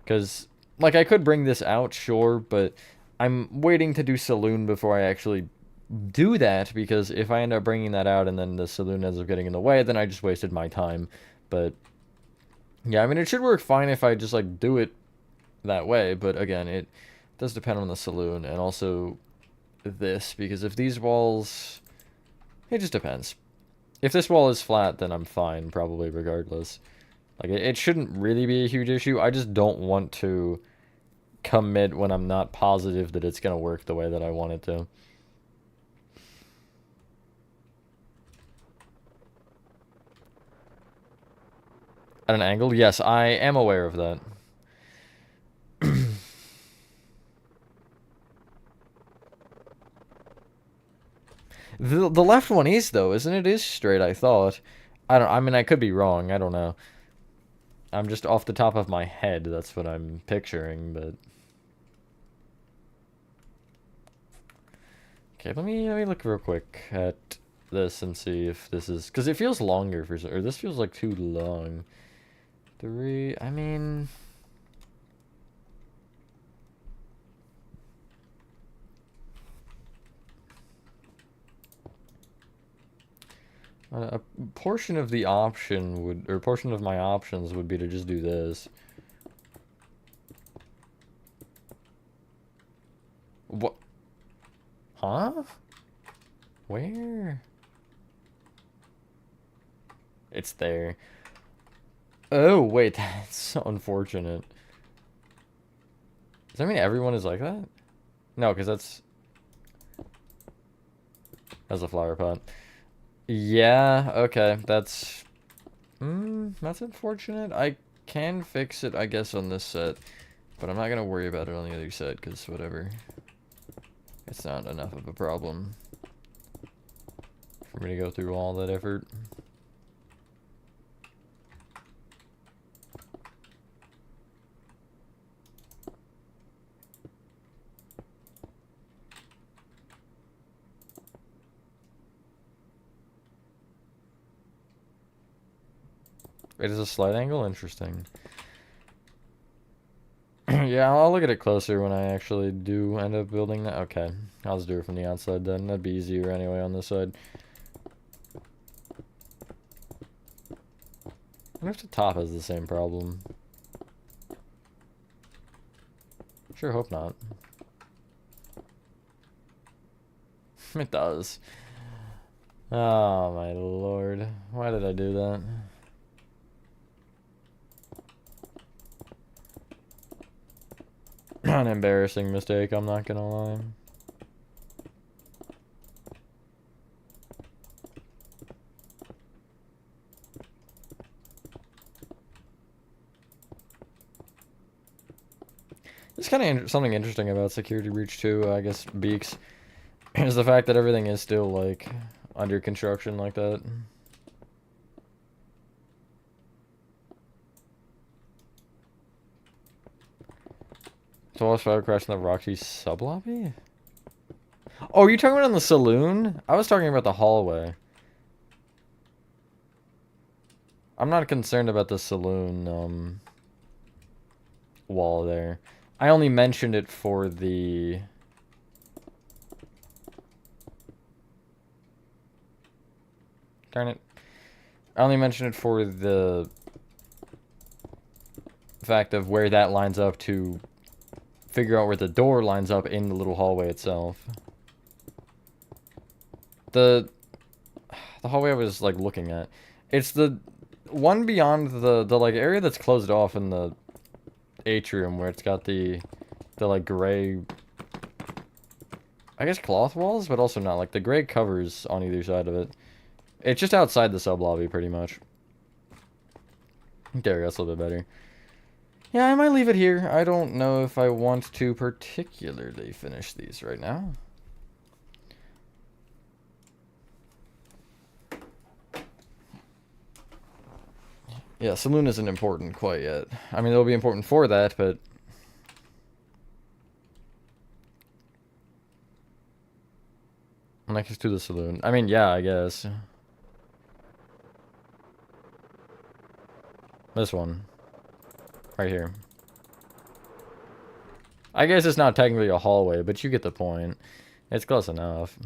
Because, like, I could bring this out, sure, but I'm waiting to do saloon before I actually do that, because if I end up bringing that out and then the saloon ends up getting in the way, then I just wasted my time. But yeah, I mean, it should work fine if I just, like, do it that way, but again, it does depend on the saloon, and also this, because if these walls... It just depends. If this wall is flat, then I'm fine, probably, regardless. Like, it shouldn't really be a huge issue. I just don't want to commit when I'm not positive that it's going to work the way that I want it to. At an angle? Yes, I am aware of that. The left one is, though, isn't it? It is straight, I thought. I mean, I could be wrong. I don't know. I'm just off the top of my head. That's what I'm picturing, but... Okay, let me look real quick at this and see if this is... Because it feels longer for... Or this feels like too long. I mean... A portion of the option would, or portion of my options would be to just do this. What? Huh? Where? It's there. Oh, wait, that's so unfortunate. Does that mean everyone is like that? No, because that's a flower pot. Yeah, okay, that's unfortunate. I can fix it, I guess, on this set, but I'm not gonna worry about it on the other set, because whatever. It's not enough of a problem for me to go through all that effort. It is a slight angle? Interesting. Yeah, I'll look at it closer when I actually do end up building that. Okay, I'll just do it from the outside then. That'd be easier anyway on this side. I wonder if the top has the same problem. Sure hope not. It does. Oh my lord. Why did I do that? An embarrassing mistake, I'm not gonna lie. It's kind of something interesting about Security Breach 2, I guess, Beaks, is the fact that everything is still, like, under construction like that. So lost fire crash in the Roxy sub-lobby? Oh, you're talking about in the saloon? I was talking about the hallway. I'm not concerned about the saloon, wall there. I only mentioned it for the... Darn it. I only mentioned it for the fact of where that lines up to figure out where the door lines up in the little hallway itself. The hallway I was, like, looking at. It's the one beyond the like, area that's closed off in the atrium where it's got the like, gray... I guess cloth walls, but also not. Like, the gray covers on either side of it. It's just outside the sub-lobby, pretty much. There we go, that's a little bit better. Yeah, I might leave it here. I don't know if I want to particularly finish these right now. Yeah, saloon isn't important quite yet. I mean, it'll be important for that, but... next to the saloon. I mean, yeah, I guess. This one. Right here. I guess it's not technically a hallway, but you get the point. It's close enough.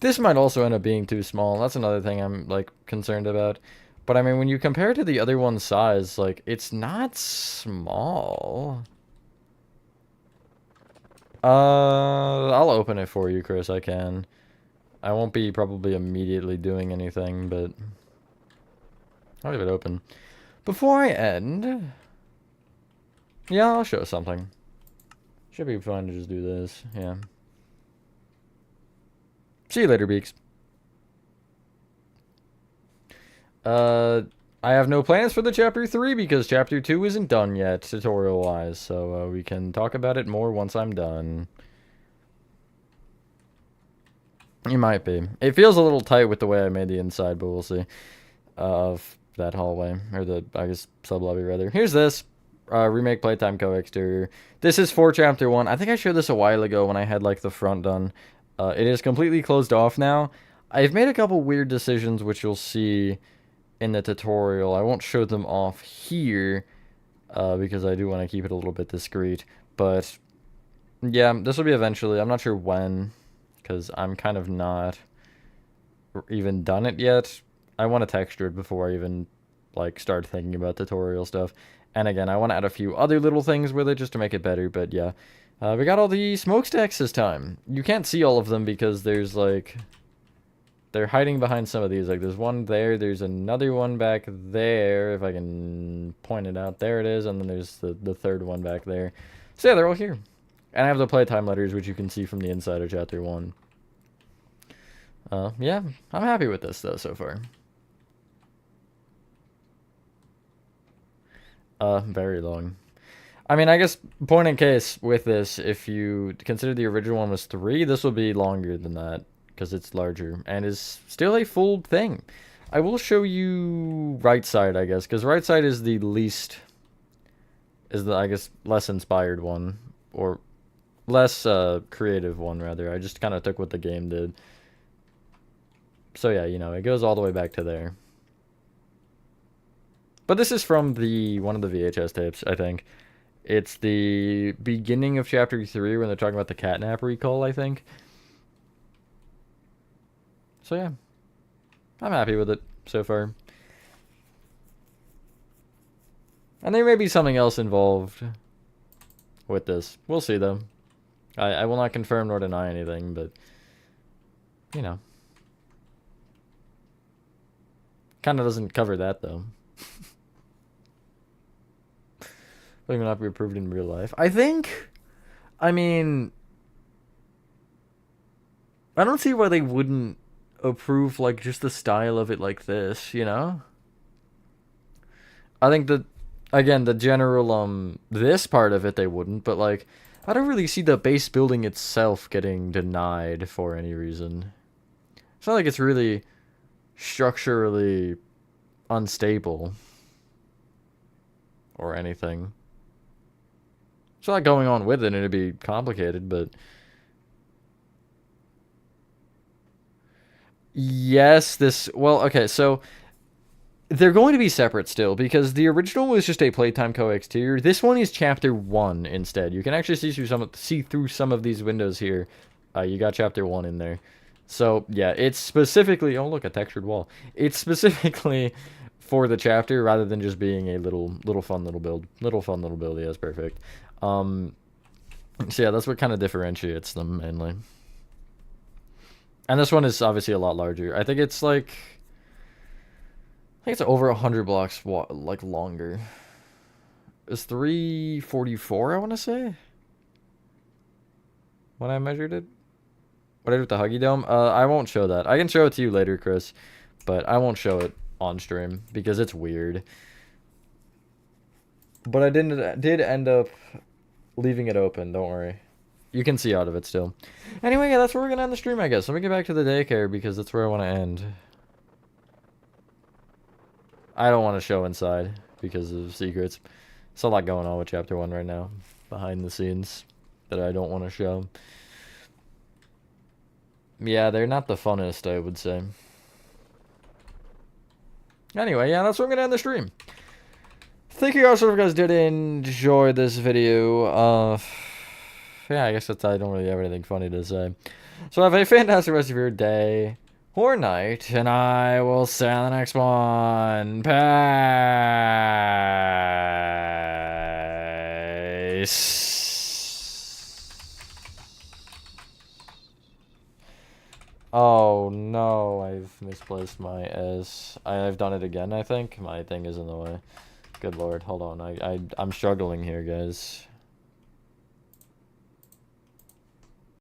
This might also end up being too small. That's another thing I'm, like, concerned about. But, I mean, when you compare it to the other one's size, like, it's not small. I'll open it for you, Chris. I can. I won't be probably immediately doing anything, but I'll leave it open. Before I end, yeah, I'll show something. Should be fine to just do this, yeah. See you later, Beaks. I have no plans for the Chapter 3 because Chapter 2 isn't done yet, tutorial-wise, so we can talk about it more once I'm done. You might be. It feels a little tight with the way I made the inside, but we'll see. Of that hallway, or the, I guess, sub-lobby, rather. Here's this. Remake Playtime Co-exterior. This is for Chapter 1. I think I showed this a while ago when I had, like, the front done. It is completely closed off now. I've made a couple weird decisions, which you'll see in the tutorial. I won't show them off here, because I do want to keep it a little bit discreet, but Yeah, this will be eventually. I'm not sure when, because I'm kind of not even done it yet. I want to texture it before I even like start thinking about tutorial stuff. And again, I want to add a few other little things with it just to make it better. But yeah, we got all the smokestacks this time. You can't see all of them because there's like they're hiding behind some of these. Like there's one there, there's another one back there. If I can point it out, there it is, and then there's the third one back there. So yeah, they're all here. And I have the playtime letters, which you can see from the inside of chapter 1. Yeah, I'm happy with this, though, so far. Very long. I mean, I guess, point in case with this, if you consider the original one was 3, this will be longer than that, because it's larger, and is still a full thing. I will show you right side, I guess, because right side is the least, is the, I guess, less inspired one, or less creative one, rather. I just kind of took what the game did. So yeah, you know, it goes all the way back to there. But this is from the one of the VHS tapes, I think. It's the beginning of chapter 3 when they're talking about the catnap recall, I think. So yeah, I'm happy with it so far. And there may be something else involved with this. We'll see, though. I will not confirm nor deny anything, but, you know. Kind of doesn't cover that, though. But it will not be approved in real life. I think, I mean, I don't see why they wouldn't approve, like, just the style of it like this, you know? I think that, again, the general, this part of it they wouldn't, but, like, I don't really see the base building itself getting denied for any reason. It's not like it's really structurally unstable or anything. There's a lot going on with it, and it'd be complicated, but yes, this, well, okay, so they're going to be separate still, because the original was just a playtime co-exterior. This one is chapter 1 instead. You can actually see through some of these windows here. You got chapter 1 in there. So, yeah, it's specifically, oh look, a textured wall. It's specifically for the chapter rather than just being a little fun little build. Little fun little build, yeah, that's perfect. So yeah, that's what kind of differentiates them mainly. And this one is obviously a lot larger. I think it's like, I think it's over 100 blocks like longer. It's 344, I want to say, when I measured it. What I did with the Huggy Dome? I won't show that. I can show it to you later, Chris, but I won't show it on stream because it's weird. But I did end up leaving it open, don't worry. You can see out of it still. Anyway, yeah, that's where we're gonna end the stream, I guess. Let me get back to the daycare because that's where I want to end. I don't want to show inside because of secrets. There's a lot going on with chapter 1 right now, behind the scenes, that I don't want to show. Yeah, they're not the funnest, I would say. Anyway, yeah, that's where I'm gonna end the stream. Thank you guys, if you guys did enjoy this video. Yeah, I guess that's, I don't really have anything funny to say. So have a fantastic rest of your day or night, and I will see you on the next one. Peace. Oh no, I've misplaced my S. I've done it again, I think. My thing is in the way. Good lord, hold on. I'm struggling here, guys.